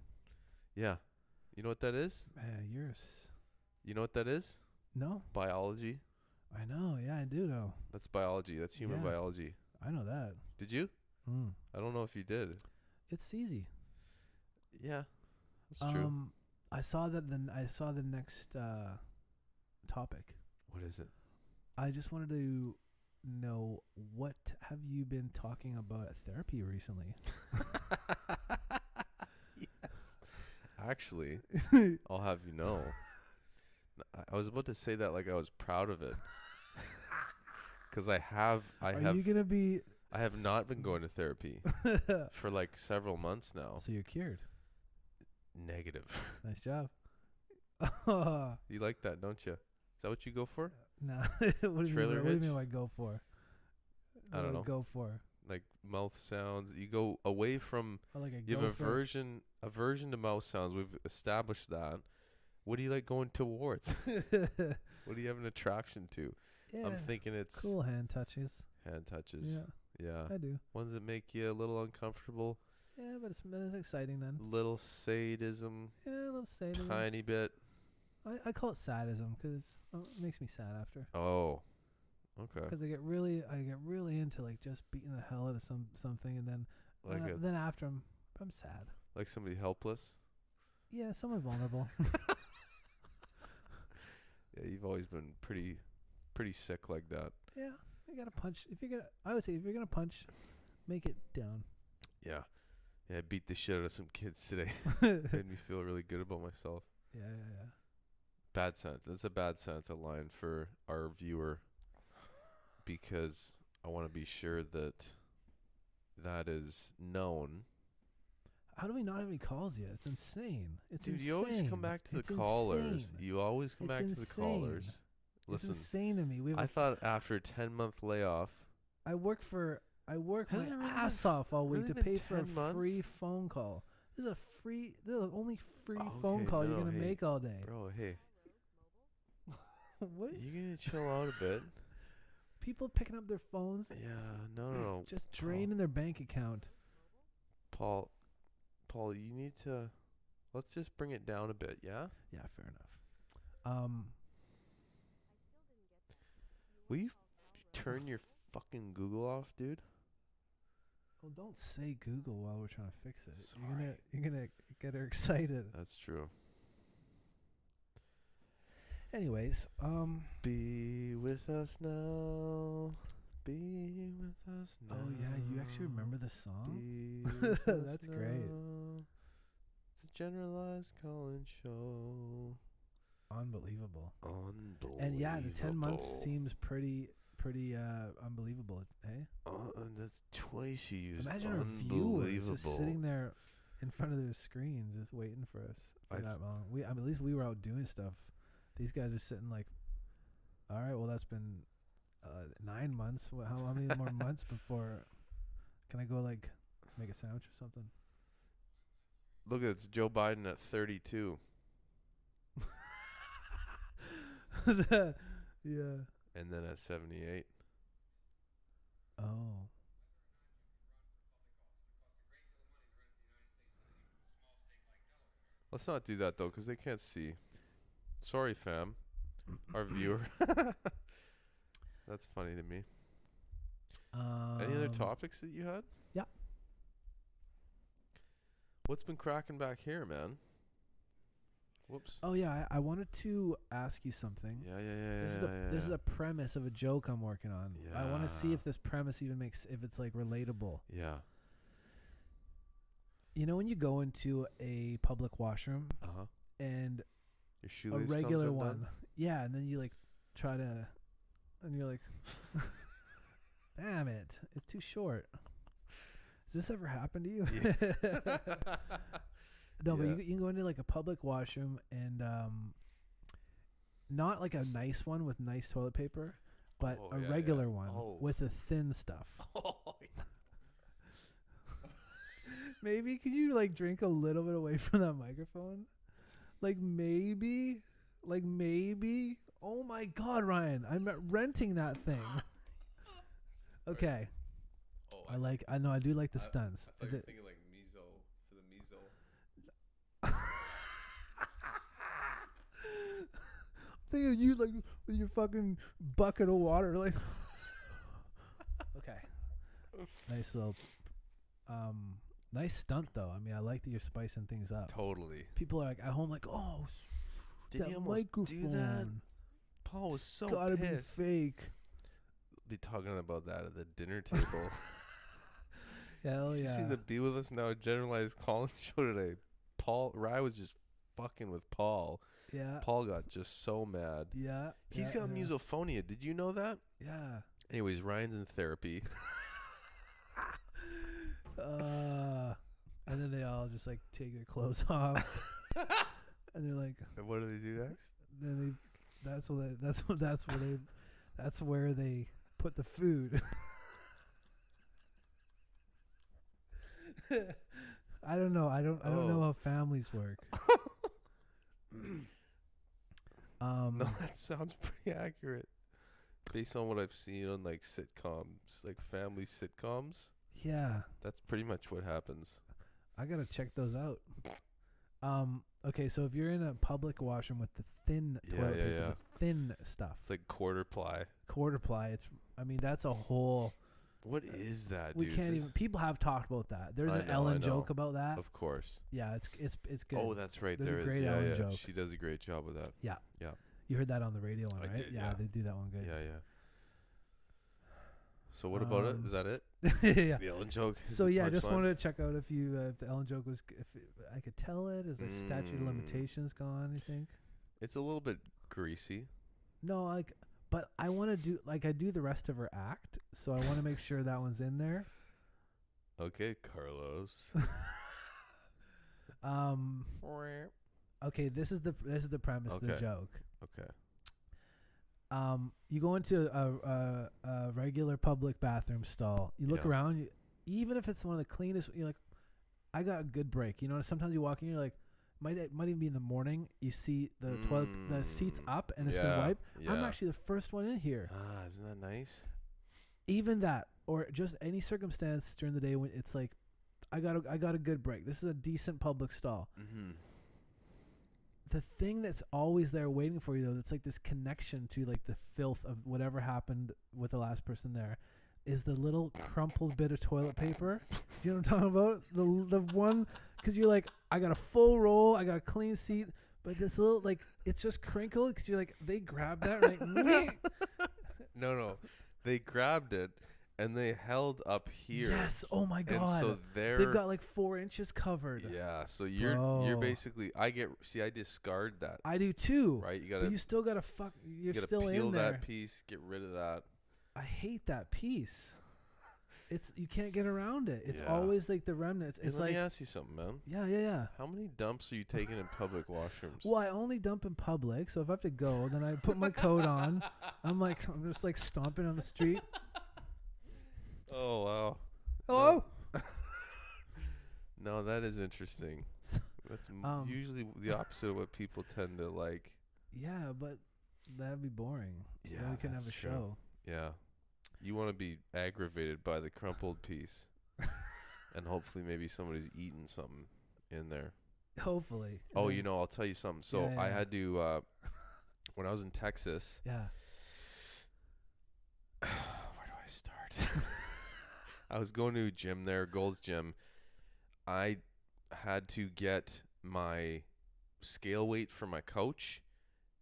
Yeah. You know what that is? Man, You know what that is? No? Biology. I know. Yeah, I do know. That's biology. That's human Yeah. biology. I know that. Did you? I don't know if you did. It's easy. Yeah. That's true. I saw the next topic. What is it? I just wanted to know, what have you been talking about at therapy recently? Yes. Actually, I'll have you know. I was about to say that like I was proud of it. Cuz I have you going to be I have not been going to therapy for like several months now. So you're cured. Negative. Nice job. You like that, don't you? Is that what you go for? Nah. What do you mean by go for? I don't know. Go for? Like mouth sounds. You go away from. Or like You have aversion to mouth sounds. We've established that. What do you like going towards? What do you have an attraction to? Yeah. I'm thinking it's cool hand touches. hand touches. Yeah. I do. Ones that make you a little uncomfortable. Yeah, but it's exciting then. Little sadism. Yeah, a little sadism. Tiny bit. I call it sadism because it makes me sad after. Oh. Okay. Because I get really into like just beating the hell out of something, and then then after I'm sad. Like somebody helpless. Yeah, someone vulnerable. Yeah, you've always been pretty sick like that. Yeah, you gotta punch. I would say if you're gonna punch, make it down. Yeah. Yeah, I beat the shit out of some kids today. Made me feel really good about myself. Yeah. Bad Santa. That's a bad Santa line for our viewer, because I want to be sure that is known. How do we not have any calls yet? It's insane. Dude, you always come back to the callers. You always come back to the callers. Listen, it's insane to me. I thought after a 10-month layoff. I work my ass off all week to pay for a free phone call. This is the only free phone call you're gonna make all day. Bro, hey. What? You gonna chill out a bit? People picking up their phones. Yeah, no. Just draining their bank account. Paul, you need to. Let's just bring it down a bit, yeah? Yeah, fair enough. Will you turn your fucking Google off, dude? Well, don't say Google while we're trying to fix it. Sorry. You're gonna get her excited. That's true. Anyways, Be with us now. Be with us now. Oh yeah, you actually remember the song? Be with us That's great. now. Generalized Callin show. Unbelievable. Unbelievable. And yeah, the 10 months seems pretty unbelievable. Hey, that's twice you used. imagine our viewers just sitting there in front of their screens, just waiting for us for that long. At least we were out doing stuff. These guys are sitting like, all right, well that's been 9 months. How many more months before? Can I go like make a sandwich or something? Look, it's Joe Biden at 32. Yeah. And then at 78. Oh. Let's not do that, though, because they can't see. Sorry, fam. Our viewer. That's funny to me. Any other topics that you had? Yeah. What's been cracking back here, man? Whoops. Oh, yeah. I wanted to ask you something. Yeah. This is a premise of a joke I'm working on. Yeah. I want to see if this premise even if it's like relatable. Yeah. You know when you go into a public washroom and your shoelace a regular comes one, undone? yeah, and then you like try to, and you're like, damn it, it's too short. Has this ever happened to you? Yeah. No, but you can go into like a public washroom and not like a nice one with nice toilet paper, but a regular one with the thin stuff. Maybe can you like drink a little bit away from that microphone? Like maybe. Oh my God, Ryan, I'm renting that thing. Okay. I know I do like the stunts. I thought you were thinking like miso for the miso. I'm thinking of you like with your fucking bucket of water, like. Okay. Nice little. Nice stunt though. I mean, I like that you're spicing things up. Totally. People are like at home, like, oh, did he almost do that? Paul was so gotta pissed. Be fake. Be talking about that at the dinner table. Hell yeah. She's going to be with us now. Generalized Callin show today. Rye was just fucking with Paul. Yeah. Paul got just so mad. Yeah. He's got misophonia. Did you know that? Yeah. Anyways, Ryan's in therapy. And then they all just like take their clothes off, and they're like, and what do they do next? Then that's where they put the food. I don't know. I don't know how families work. No, that sounds pretty accurate. Based on what I've seen on like sitcoms, like family sitcoms. Yeah. That's pretty much what happens. I gotta check those out. Okay, so if you're in a public washroom with the thin toilet paper, the thin stuff. It's like quarter ply. That's a whole. What is that, we dude? Can't even. People have talked about that. There's an Ellen joke about that. Of course. Yeah, it's good. Oh, that's right. There's there a great is. Ellen joke. She does a great job with that. Yeah. Yeah. You heard that on the radio one, right? I did, yeah. They do that one good. Yeah. So what about it? Is that it? Yeah. The Ellen joke. So yeah, I just wanted to check out if the Ellen joke was if I could tell it. Is the statute of limitations gone? You think? It's a little bit greasy. No, but I want to do I do the rest of her act, so I want to make sure that one's in there. Okay, Carlos. Okay, this is the premise of the joke. Okay. You go into a regular public bathroom stall. You look around, even if it's one of the cleanest. You're like, I got a good break. You know, sometimes you walk in, you're like, might even be in the morning. You see the toilet, the seat's up, and it's been wiped. Yeah. I'm actually the first one in here. Isn't that nice? Even that, or just any circumstance during the day when it's like, I got a good break. This is a decent public stall. Mm-hmm. The thing that's always there waiting for you, though, that's like this connection to like the filth of whatever happened with the last person there, is the little crumpled bit of toilet paper. Do you know what I'm talking about? The one, because you're like, I got a full roll, I got a clean seat, but this little, like, it's just crinkled because you're like, they grabbed that, right? No. They grabbed it, and they held up here. Yes. Oh my God. And so they've got like 4 inches covered. Yeah. So you're Bro. basically I discard that. I do too. Right. But you still gotta You're still peel in there. that piece. Get rid of that. I hate that piece. You can't get around it. It's Yeah. always like the remnants. It's let like me ask you something, man. Yeah. How many dumps are you taking in public washrooms? Well, I only dump in public, so if I have to go, then I put my coat on. I'm just like stomping on the street. Oh wow. Hello. No, that is interesting. That's usually the opposite of what people tend to like. Yeah, but that'd be boring. Yeah, then we couldn't have a true. show. Yeah. You want to be aggravated by the crumpled piece. And hopefully maybe somebody's eating something in there. Hopefully. Oh, I'll tell you something. So Yeah. I had to, when I was in Texas. Yeah. Where do I start? I was going to a gym there, Gold's Gym. I had to get my scale weight from my coach.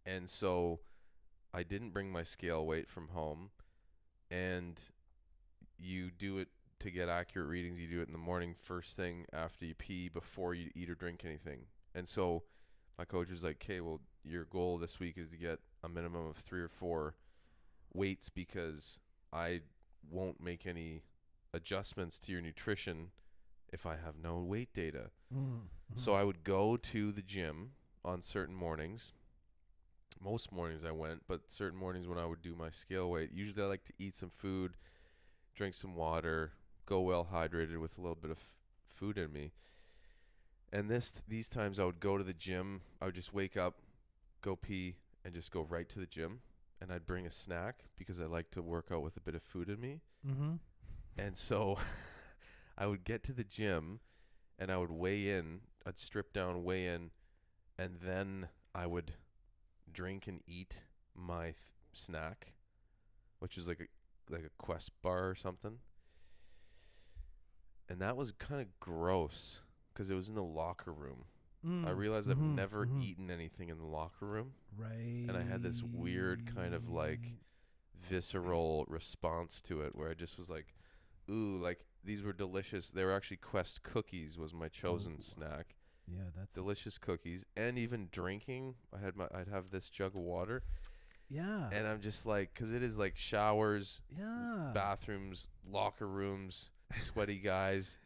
And so I didn't bring my scale weight from home. And you do it to get accurate readings. You do it in the morning, first thing after you pee, before you eat or drink anything. And so my coach was like, okay, well, your goal this week is to get a minimum of 3 or 4 weights, because I won't make any adjustments to your nutrition if I have no weight data. Mm-hmm. So I would go to the gym on certain mornings. Most mornings I went, but certain mornings when I would do my scale weight, usually I like to eat some food, drink some water, go well hydrated with a little bit of food in me. And these times I would go to the gym, I would just wake up, go pee, and just go right to the gym. And I'd bring a snack because I like to work out with a bit of food in me. Mm-hmm. And so I would get to the gym and I would weigh in, I'd strip down, weigh in, and then I would drink and eat my snack, which is like a Quest bar or something. And that was kind of gross because it was in the locker room. I realized I've never eaten anything in the locker room. Right. And I had this weird kind of like visceral response to it where I just was like, ooh, like these were delicious. They were actually Quest cookies was my chosen snack. Yeah, that's delicious cookies. And even drinking, I'd have this jug of water. Yeah. And I'm just like, because it is like showers, yeah, bathrooms, locker rooms, sweaty guys.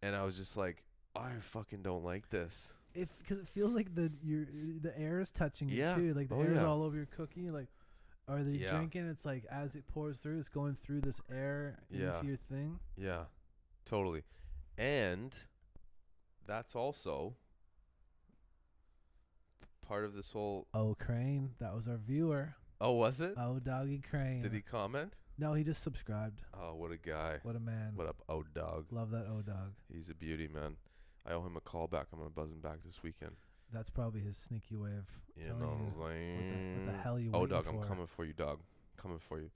And I was just like, I fucking don't like this. Because it feels like the air is touching you too. Like the air is all over your cookie. Like, are they drinking? It's like as it pours through, it's going through this air into your thing. Yeah, totally. And that's also part of this whole. Oh, Crane, that was our viewer. Oh, was it? Oh, Doggy Crane. Did he comment? No, he just subscribed. Oh, what a guy. What a man. What up, O Dog? Love that O Dog. He's a beauty, man. I owe him a call back. I'm going to buzz him back this weekend. That's probably his sneaky way of telling you what the hell you waiting for. Oh, Dog, for. I'm coming for you, dog. Coming for you.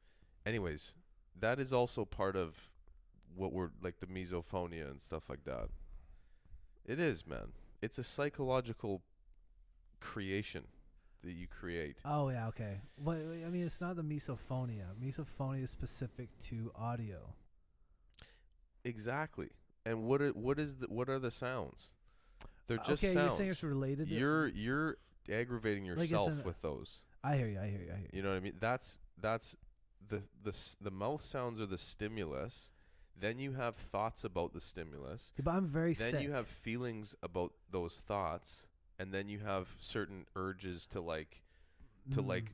Anyways, that is also part of what we're, like the misophonia and stuff like that. It is, man. It's a psychological creation that you create. Oh, yeah, okay. But, I mean, it's not the misophonia. Misophonia is specific to audio. Exactly. And what are the sounds? They're just sounds. Okay, you're saying it's related. You're aggravating yourself with those. I hear you. You know what I mean? That's the mouth sounds are the stimulus. Then you have thoughts about the stimulus. Yeah, but I'm very sick. Then you have feelings about those thoughts, and then you have certain urges to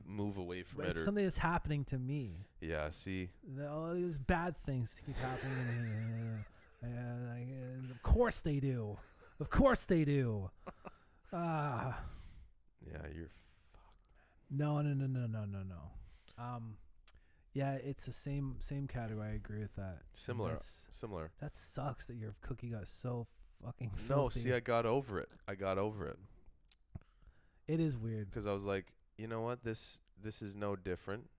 move away from but it. It's something that's happening to me. Yeah. See. All these bad things keep happening to me. Of course they do. Of course they do. Yeah, you're fucked, man. No. Yeah, it's the same category. I agree with that. Similar. That sucks that your cookie got so fucking filthy. No, see, I got over it. It is weird. Because I was like, you know what? This is no different.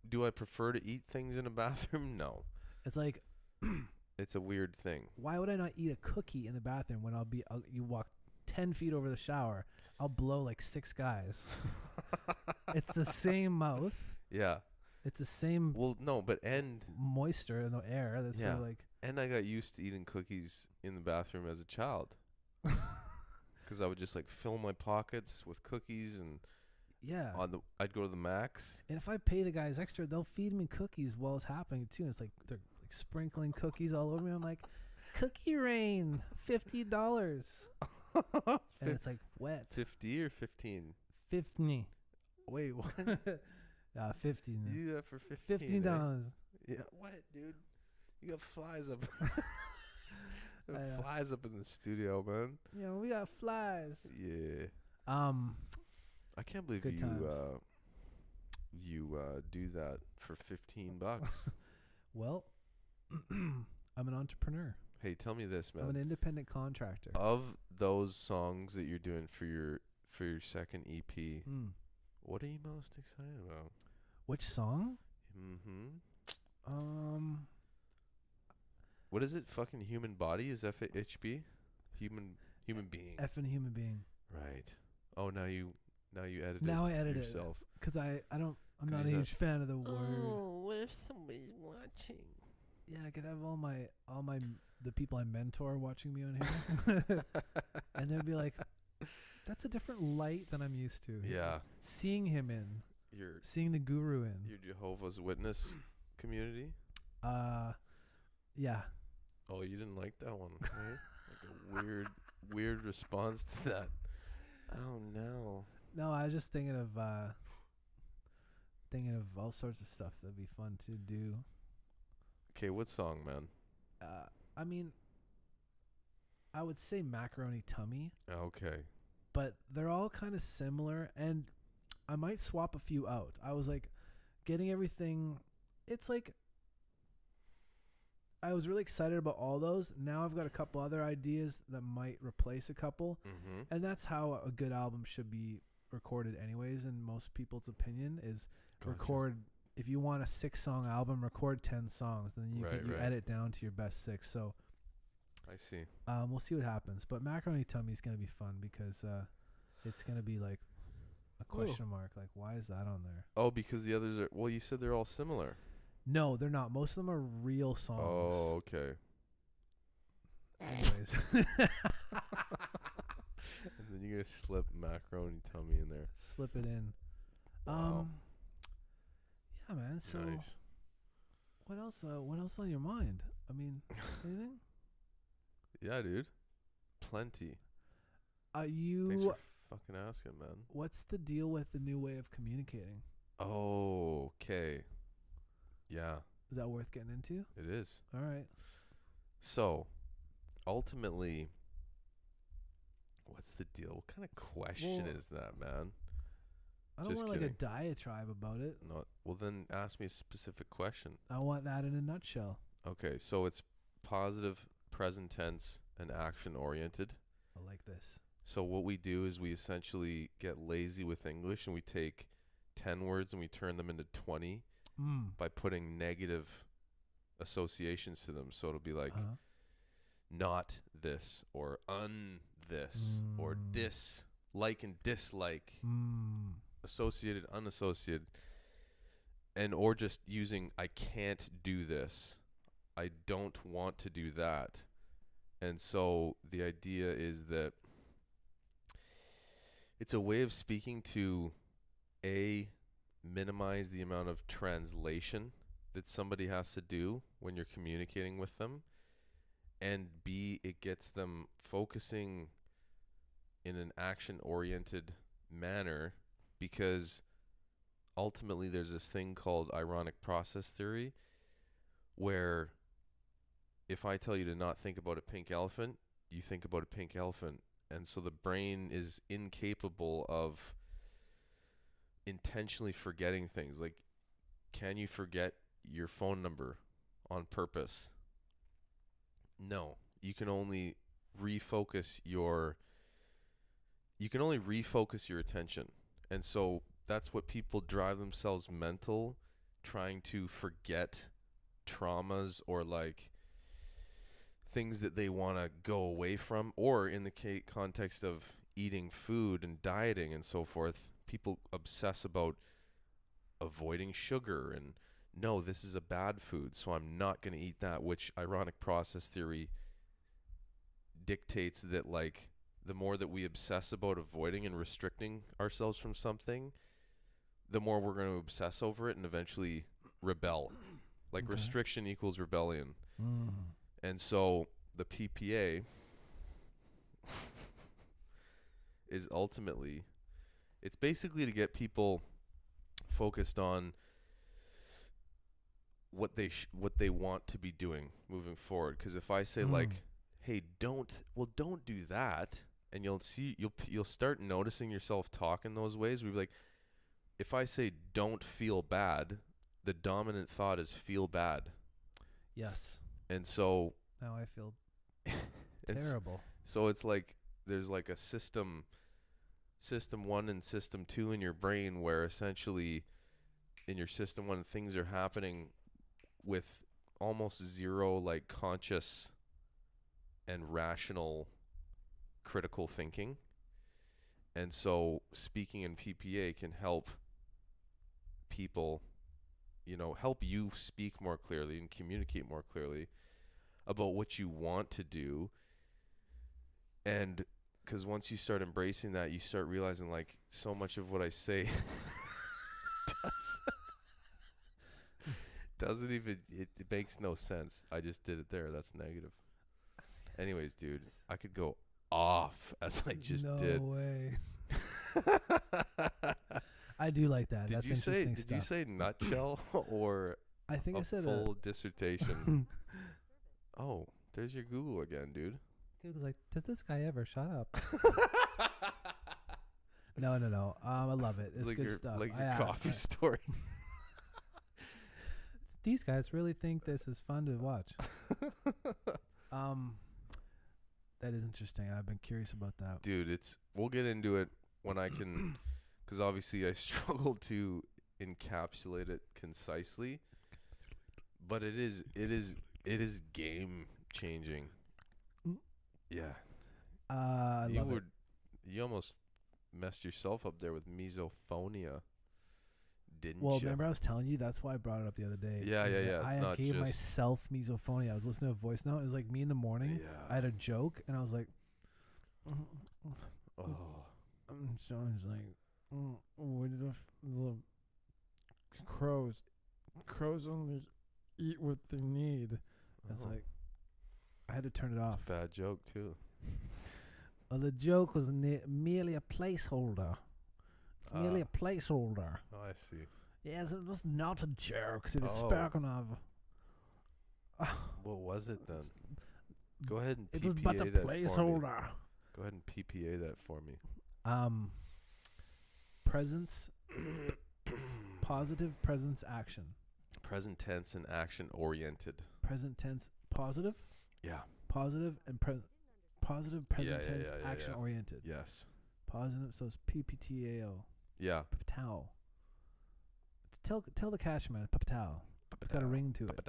Do I prefer to eat things in a bathroom? No. It's like... It's a weird thing. Why would I not eat a cookie in the bathroom when you walk 10 feet over the shower? I'll blow like 6 guys. It's the same mouth. Yeah. It's the same Well, no, but moisture in the air. That's sort yeah, of like and I got used to eating cookies in the bathroom as a child. Because I would just like fill my pockets with cookies, and yeah. I'd go to the Max. And if I pay the guys extra, they'll feed me cookies while it's happening too. It's like they're like sprinkling cookies all over me. I'm like, cookie rain, $50, and it's like wet. 50 or 15? 50. Wait, what? 50. You do that for 15? $15. Yeah, what, dude? You got flies up. Flies up in the studio, man. Yeah, we got flies. Yeah. I can't believe Good times. you do that for $15. Well, I'm an entrepreneur. Hey, tell me this, man. I'm an independent contractor. Of those songs that you're doing for your second EP, what are you most excited about? Which song? What is it? Fucking Human Body? Is FHB? Human Being. Effing human being. Right. Oh, now you edit it. Now I edit yourself. Because I'm not a huge fan of the word. Oh, what if somebody's watching? Yeah, I could have all the people I mentor watching me on here, and they'd be like, "That's a different light than I'm used to." Yeah. Seeing him in. Seeing the guru in. Your Jehovah's Witness community. Yeah. Oh, you didn't like that one, right? Like a weird response to that. Oh no. No, I was just thinking of all sorts of stuff that'd be fun to do. Okay, what song, man? I mean, I would say Macaroni Tummy. Okay. But they're all kind of similar, and I might swap a few out. I was like getting everything. It's like I was really excited about all those. Now I've got a couple other ideas that might replace a couple. And that's how a good album should be recorded anyways, in most people's opinion, is record. If you want a 6-song album, record 10 songs. Then you edit down to your best 6. So I see. We'll see what happens. But Macaroni Tummy is going to be fun because it's going to be like a question mark. Like, why is that on there? Oh, because the others are... Well, you said they're all similar. No, they're not. Most of them are real songs. Oh, okay. Anyways. And then you're going to slip Macaroni Tummy in there. Slip it in. Wow. Yeah, man. So nice. What else on your mind? I mean, anything? Yeah, dude. Plenty. You... Thanks for fucking asking, man. What's the deal with the new way of communicating? Oh, okay. Yeah. Is that worth getting into? It is. All right. So, ultimately, what's the deal? What kind of question is that, man? I don't want like a diatribe about it. No. Well, then ask me a specific question. I want that in a nutshell. Okay, so it's positive, present tense, and action oriented. I like this. So what we do is we essentially get lazy with English, and we take 10 words and we turn them into 20 by putting negative associations to them. So it'll be like not this, or this, or like and dislike, associated, unassociated, and or just using I can't do this, I don't want to do that. And so the idea is that it's a way of speaking to minimize the amount of translation that somebody has to do when you're communicating with them, and B, it gets them focusing in an action-oriented manner, because ultimately there's this thing called ironic process theory, where if I tell you to not think about a pink elephant, you think about a pink elephant. And so the brain is incapable of intentionally forgetting things. Like, can you forget your phone number on purpose? No. You can only refocus your attention. And so that's what people drive themselves mental, trying to forget traumas or like things that they want to go away from, or in the context of eating food and dieting and so forth, people obsess about avoiding sugar and no, this is a bad food, so I'm not going to eat that, which ironic process theory dictates that like the more that we obsess about avoiding and restricting ourselves from something, the more we're going to obsess over it and eventually rebel. Like restriction equals rebellion. And so the PPA is ultimately, it's basically to get people focused on what they want to be doing moving forward. Because if I say like, hey, don't do that, and you'll start noticing yourself talk in those ways. We've like, if I say don't feel bad, the dominant thought is feel bad. Yes. And so now I feel terrible. So it's like there's like a system 1 and system 2 in your brain, where essentially in your system 1 things are happening with almost zero like conscious and rational critical thinking. And so speaking in PPA can help people, help you speak more clearly and communicate more clearly about what you want to do. And because once you start embracing that, you start realizing like so much of what I say doesn't even, it makes no sense. I just did it there. That's negative. Anyways, dude, I could go off as I just did. No way. I do like that. That's interesting stuff. Did you say nutshell or I think I said full dissertation? Oh, there's your Google again, dude. Google's like, does this guy ever shut up? No. I love it. It's like good stuff. Like your coffee story. These guys really think this is fun to watch. That is interesting. I've been curious about that. Dude, we'll get into it when I can, because obviously I struggle to encapsulate it concisely, but it is game changing. Yeah. I love it. You almost messed yourself up there with misophonia, didn't you? Well, remember I was telling you, that's why I brought it up the other day. Yeah. I gave myself misophonia. I was listening to a voice note. It was like me in the morning. Yeah. I had a joke, and I was like, oh. I'm just like, what did the crows only eat what they need. It's like, I had to turn it off. It's a bad joke, too. Well, the joke was merely a placeholder. Merely a placeholder. Oh, I see. Yes, it was not a joke. It was spoken of. What was it then? Go ahead and PPA it was but a placeholder. Go ahead and PPA that for me. Presence, positive presence action. Present tense and action oriented. Present tense positive? Yeah. Positive and positive present tense action oriented. Yes. Positive, so it's PPTAO. Yeah. Papatao. Tell the cash man, papatao. It's got a ring to it.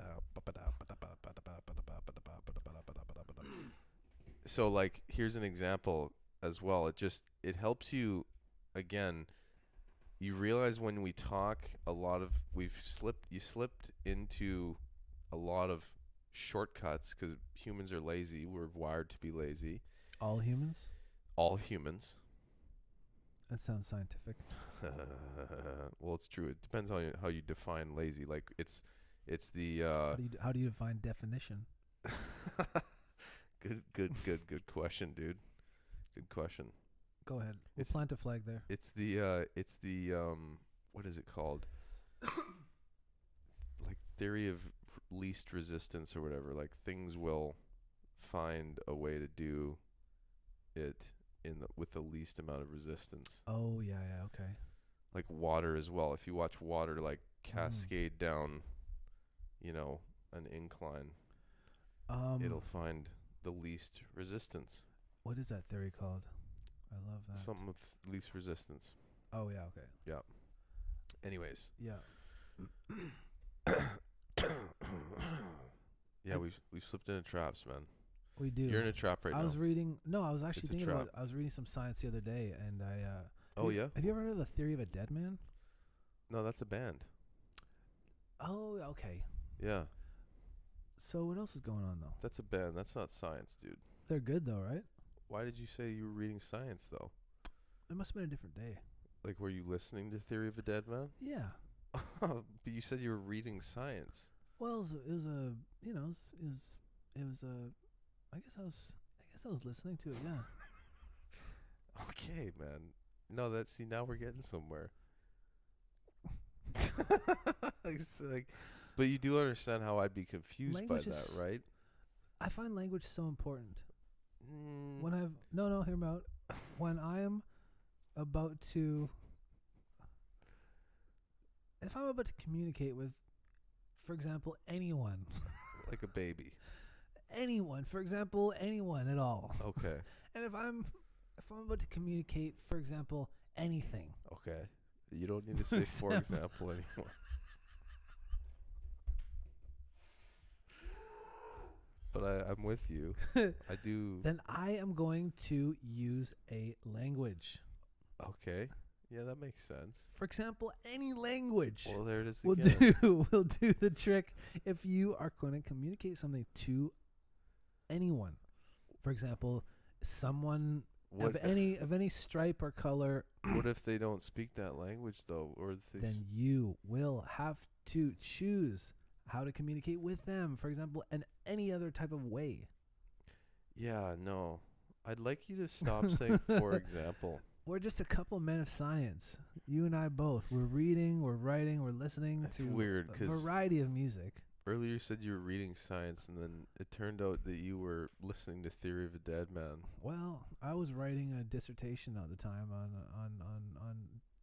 So like here's an example as well. It helps you, again, you realize when we talk you slipped into a lot of shortcuts because humans are lazy. We're wired to be lazy. All humans? All humans. That sounds scientific. Well, it's true. It depends on how you define lazy. Like it's the how do you define definition? Good question, dude. Good question. Go ahead. We'll plant a flag there. It's the what is it called? Like theory of least resistance or whatever. Like things will find a way to do it with the least amount of resistance. Oh yeah, okay. Like water as well. If you watch water like cascade down, an incline, it'll find the least resistance. What is that theory called? I love that. Something with least resistance. Oh yeah, okay. Yeah. Anyways. Yeah. Yeah, we've slipped into traps, man. We do. You're in a trap right now. I was actually thinking about, I was reading some science the other day, and Oh, yeah? Have you ever heard of the theory of a dead man? No, that's a band. Oh, okay. Yeah, So what else is going on though? that's a band. That's not science, dude. They're good though, right? Why did you say you were reading science, though? It must have been a different day. Like, were you listening to Theory of a Dead Man? Yeah. But you said you were reading science. Well, it was a, you know, it was a. I guess I was listening to it. Yeah. Okay, man. No, see, now we're getting somewhere. It's like, but you do understand how I'd be confused Language by that, is- right? I find language so important. Mm, When hear me out. When I am about to, if I'm about to communicate with, for example, anyone, like a baby. for example, anyone at all, Okay. and if I'm about to communicate, for example, anything, Okay. You don't need to say for example anymore. But I'm with you. I do. then I am going to use a language. Okay. Yeah, that makes sense. For example, any language Well, there it is will again. will do the trick if you are going to communicate something to anyone. For example, someone What, of any stripe or color, what if they don't speak that language, though? Or if they then you will have to choose how to communicate with them. For example, in any other type of way. Yeah, no. I'd like you to stop saying, for example. We're just a couple men of science. You and I both. We're reading, we're writing, we're listening That's to weird, a 'cause variety of music. Earlier you said you were reading science, and then it turned out that you were listening to Theory of a Dead Man. Well, I was writing a dissertation at the time on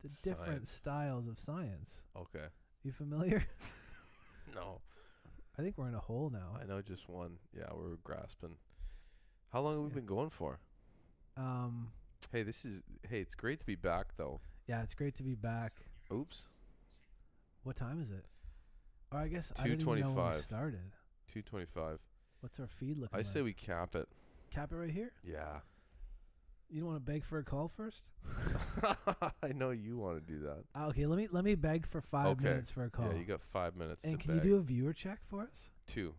the different Science. styles of science. Okay. You familiar? No. I think we're in a hole now. I know just one. Yeah, we're grasping. How long have we Yeah. been going for? Hey, it's great to be back, though. Yeah, it's great to be back. Oops. What time is it? Or I guess I didn't even know when we 2:25. started. 2:25. What's our feed looking I like? say we cap it. Cap it right here? Yeah. You don't want to beg for a call first? I know you want to do that. Okay, let me beg for 5 Okay. minutes for a call. Yeah, you got 5 minutes and to can beg. you do a viewer check for us? 2.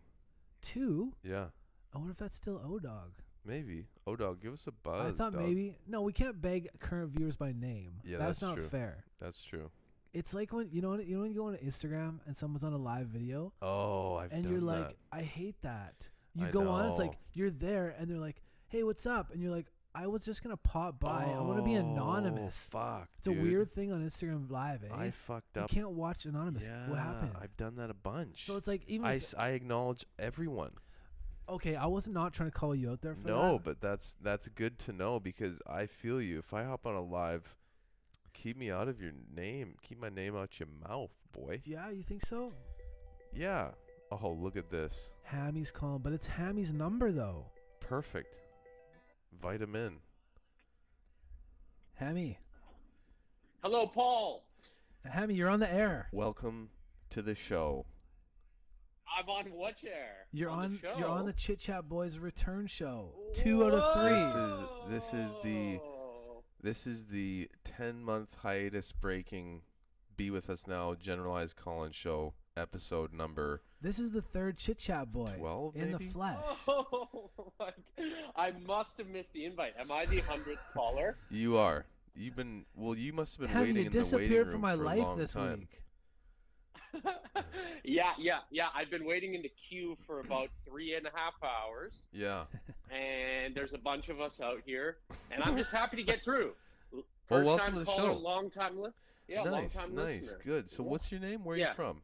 2? Yeah. I wonder if that's still O-Dog. Maybe. Dog, give us a buzz. I thought dog. maybe. No, we can't beg current viewers by name. Yeah, that's not true. fair. That's true. It's like when when you go on Instagram and someone's on a live video Oh, I've and done you're that. like, I hate that. You I go on, it's know. like you're there and they're like, hey, what's up? And you're like, I was just gonna pop by. I want to be anonymous. Fuck, It's dude. a weird thing on Instagram Live, eh? I fucked you up. can't watch anonymous. Yeah, What happened? I've done that a bunch. So it's like even I acknowledge everyone. okay, I was not trying to call you out there for No, that. but that's good to know because I feel you. If I hop on a live, keep me out of your name. Keep my name out your mouth, boy. Yeah, you think so? Yeah. Oh, look at this. Hammy's calling, but it's Hammy's number though. Perfect. Vitamin. Hammy, Hello, Paul. Hammy, you're on the air. Welcome to the show. I'm on what chair? You're on the show. you're on the Chit Chat Boys return show. 2 out of 3. This is the 10-month hiatus breaking Be With Us Now Generalized Callin show episode number This is the third Chit Chat Boy 12 in maybe? the flesh. Oh, I must have missed the invite. Am I the 100th caller? You are. You must have been Hammy, waiting you in the waiting disappeared room from my for a life long this time. week. Yeah. I've been waiting in the queue for about 3.5 hours, Yeah. and there's a bunch of us out here, and I'm just happy to get through. Well, First welcome time to the caller, show. long time Nice, long time nice, listener. good. So Yeah. what's your name? Where are Yeah. you from?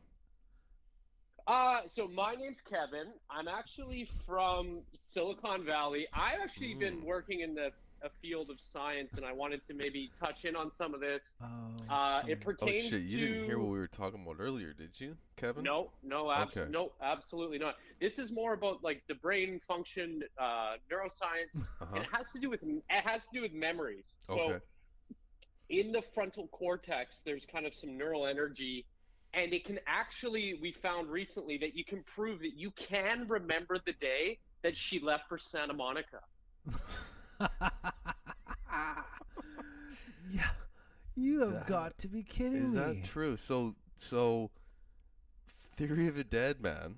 So my name's Kevin. I'm actually from Silicon Valley. I've actually been working in a field of science, and I wanted to maybe touch in on some of this. Oh, It shit. Oh pertains shit, you to didn't hear what we were talking about earlier, did you, Kevin? no, Okay. no, absolutely not. This is more about like the brain function, neuroscience, Uh-huh. and it has to do with memories. So Okay. in the frontal cortex, there's kind of some neural energy, and it can actually, we found recently that you can prove that you can remember the day that she left for Santa Monica. Yeah, You have got to be kidding me. Is that true? So, Theory of a Dead Man.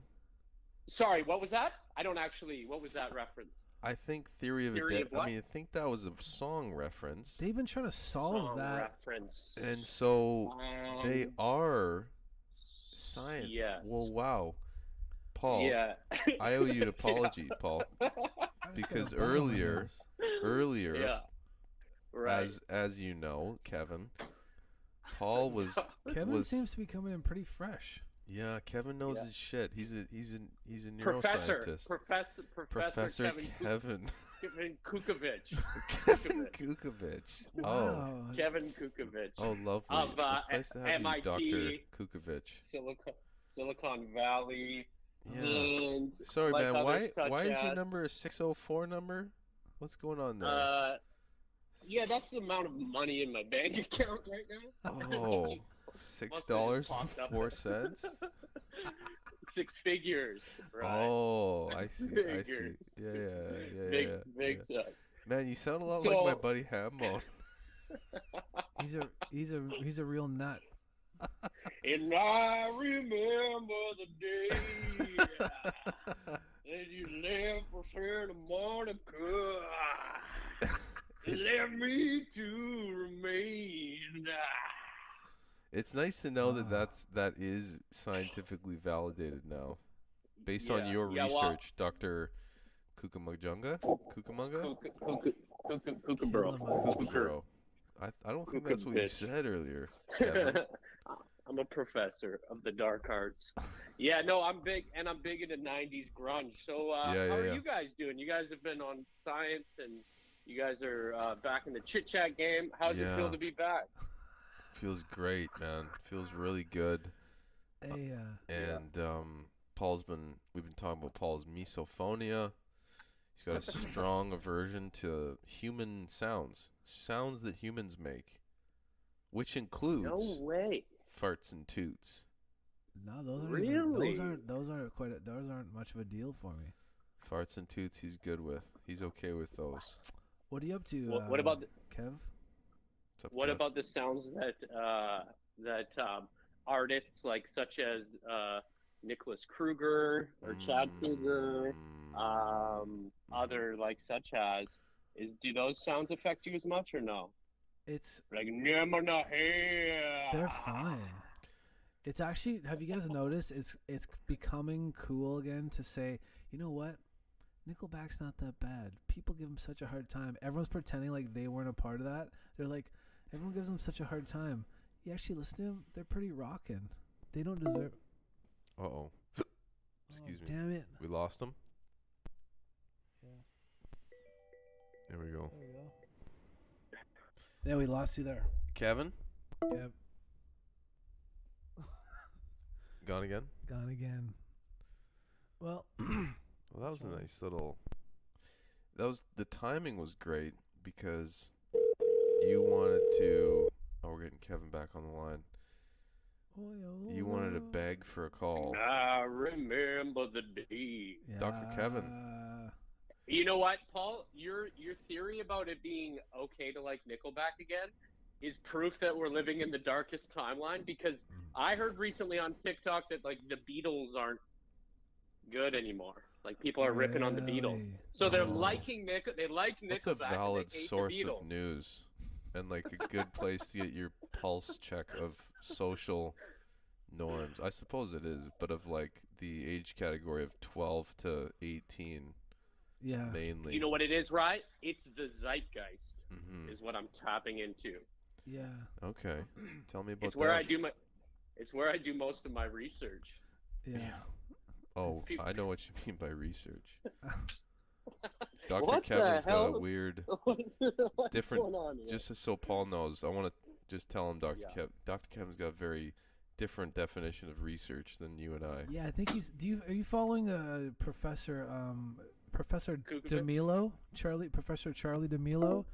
Sorry, what was that? I don't actually. What was that reference? I think Theory of a Theory Dead. of what? I mean, I think that was a song reference. They've been trying to solve Song that. reference. And so they are science. Yes. Well, wow. Paul, Yeah. I owe you an apology, Paul, I just got because a bug on my earlier, nose. Yeah. Right. as you know, Kevin, Paul was Kevin seems to be coming in pretty fresh. yeah. Kevin knows Yeah. his shit. He's a Professor neuroscientist. Professor Kevin. Kevin Kukovic. Kevin Kukovic. Wow. Oh, Kevin Kukovic. oh, lovely. Of It's nice to have MIT, you, Dr. Kukovic. Silicon Valley. Yeah. And Sorry, like man. others such Why is your as- number a 604 number? What's going on there? Yeah, that's the amount of money in my bank account right now. Oh, $6.04. 6 figures. Right. Oh, I see. I see. Figures. Yeah. Big yeah. stuff. Man, you sound a lot like my So- buddy Hambone. He's a real nut. And I remember the day that you left for Santa Monica. Left me to remain. It's nice to know that Wow. that is scientifically validated now, based on Yeah, your yeah, well- research, Dr. Kukumunga. Kookaburra. Kukuguro. I don't think that's what you Bitch. said earlier, Kevin. I'm a professor of the dark arts. Yeah, no, I'm big into 90s grunge. So how are yeah. you guys doing? You guys have been on Science, and you guys are back in the Chit Chat game. How's it feel Yeah. to be back? Feels great, man. Feels really good. Hey, And we've been talking about Paul's misophonia. He's got a strong aversion to human sounds that humans make, which includes No way. farts and toots. no, those aren't Really? those aren't much of a deal for me. Farts and toots he's good with. He's okay with those. What are you up to? What about Kev? What's up, What Kev? about the sounds that artists like such as Nicholas Kruger or Chad Kruger, other like such as do those sounds affect you as much or no? It's Like here. they're fine. It's actually, have you guys noticed? It's becoming cool again to say, you know what? Nickelback's not that bad. People give them such a hard time. Everyone's pretending like they weren't a part of that. They're like, everyone gives them such a hard time. You actually listen to them, they're pretty rockin'. They don't deserve. Uh-oh. Excuse me. Damn it. We lost him. Yeah. There we go. There we go. Yeah, we lost you there. Kevin, Yep. gone again? Gone again. Well, Well, that was a nice little. The timing was great because you wanted to. Oh, we're getting Kevin back on the line. You wanted to beg for a call. I remember the day. Dr. Kevin. You know what, Paul? Your theory about it being okay to like Nickelback again is proof that we're living in the darkest timeline, because I heard recently on TikTok that like the Beatles aren't good anymore. Like people are ripping on the Beatles. Really? So they're Oh. liking They like Nickelback. That's a valid and they hate source the Beatles. of news and like a good place to get your pulse check of social norms. I suppose it is, but of like the age category of 12 to 18 Yeah. mainly. You know what it is, right? It's the zeitgeist Mhm. is what I'm tapping into. Yeah. Okay. Tell me about It's where that. It's where I do most of my research. Yeah. Oh, People- I know what you mean by research. Dr. What the Kevin's got a hell? weird, What's different. going on here? Just so Paul knows, I want to just tell him Dr. Yeah. Dr. Kevin's got a very different definition of research than you and I. Yeah, I think he's. Are you following Professor Kukovic? DeMilo? Professor Charlie DeMilo?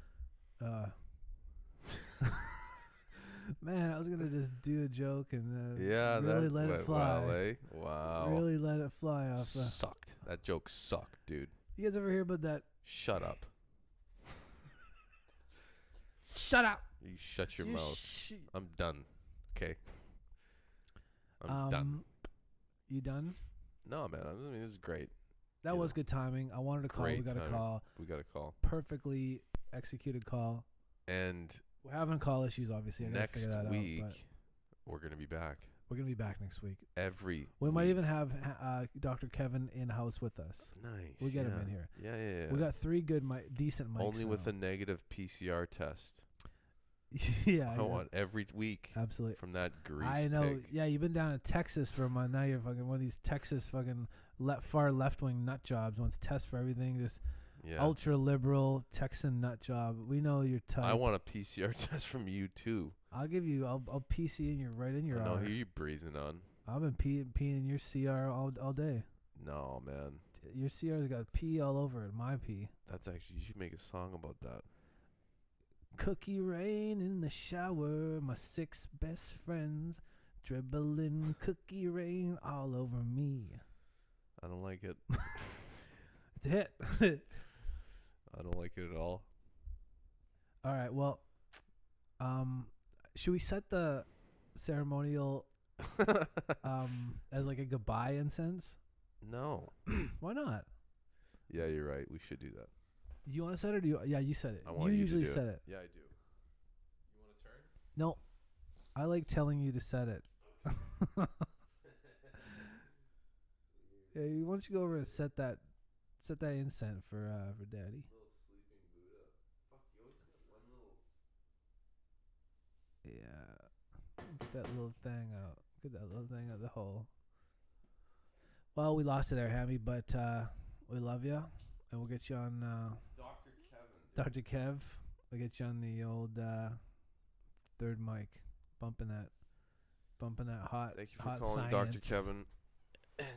Man, I was gonna just do a joke and Yeah, really that let it went fly. well, eh? Wow. Really let it fly off. Sucked. That joke sucked, dude. You guys ever hear about that? Shut up. Shut up. You shut your You mouth. I'm done. Okay. I'm done. You done? No, man. I mean, this is great. That was good timing. I wanted to call. We Great got a timing. call. We got a call. Perfectly executed call. And We're having call issues, obviously. I gotta next figure that week, out, we're going to be back. we're gonna be back next week. We might even have Dr. Kevin in house with us. Nice. We get him in here. Yeah. We got 3 good, decent mics. Only with now. a negative PCR test. Yeah, I want every week absolutely. from that grease I know. pig. Yeah, you've been down to Texas for a month. Now you're fucking one of these Texas fucking far left wing nut jobs. Wants tests for everything. Just ultra liberal Texan nut job. We know your type. I want a PCR test from you too. I'll give you. I'll PC in your right in your. I know hour. who you breathing on. I've been peeing in your CR all day. No, man. Your CR's got pee all over it. My pee. That's actually, you should make a song about that. Cookie rain in the shower. My 6 best friends dribbling cookie rain all over me. I don't like it. It's a hit. I don't like it at all. All right. Well, should we set the ceremonial as like a goodbye incense? No. Why not? Yeah, you're right. We should do that. You want to set it? Or do you? Yeah, you said it. I want you usually to do set it. Yeah, I do. You want to turn? No, I like telling you to set it. Yeah, why don't you go over and set that incense for Daddy? Little sleeping Buddha. Fuck, you always got one little. Yeah, get that little thing out. Get that little thing out of the hole. Well, we lost it there, Hammy, but we love you, and we'll get you on Dr. Kevin. Dr. Kev. We'll get you on the old third mic, bumping that hot. Thank you for hot calling science. Dr. Kevin. And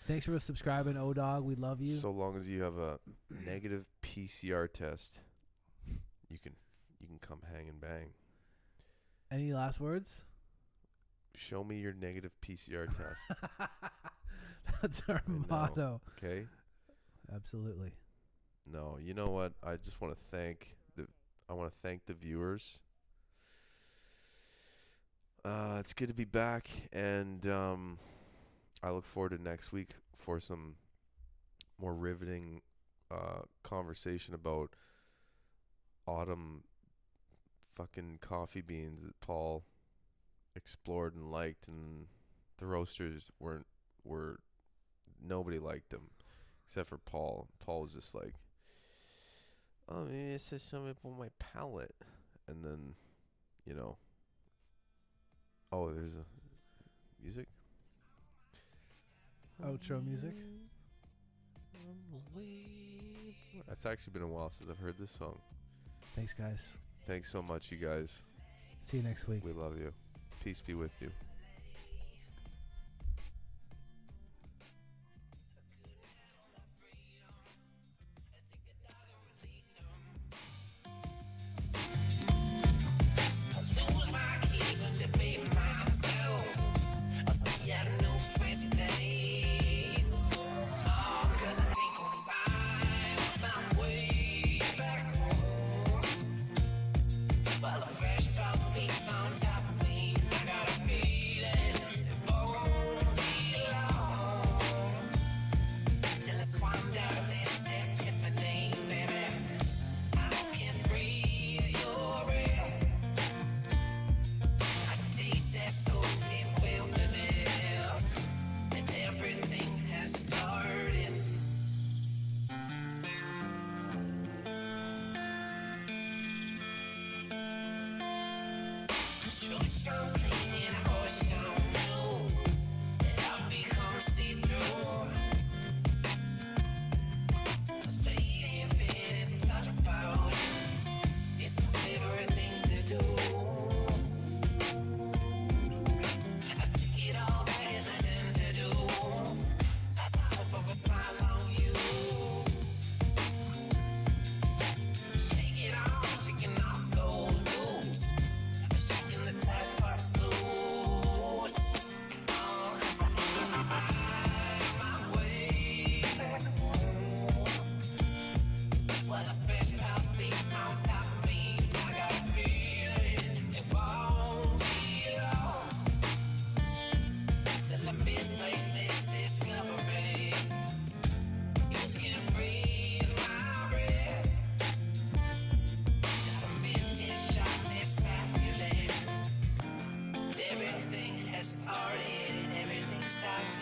Thanks for subscribing, O-Dog. We love you. so long as you have a negative PCR test, you can come hang and bang. Any last words? Show me your negative PCR test. That's our Right motto. now, okay? Absolutely. No, you know what? I just want to thank the viewers. It's good to be back, and I look forward to next week for some more riveting conversation about autumn fucking coffee beans that Paul explored and liked, and the roasters were nobody liked them except for Paul. Paul was just like, oh, maybe it says something about my palate, and then oh, there's a music. Outro music. That's actually been a while since I've heard this song. Thanks, guys. Thanks so much, you guys. See you next week. We love you. Peace be with you. So clean in a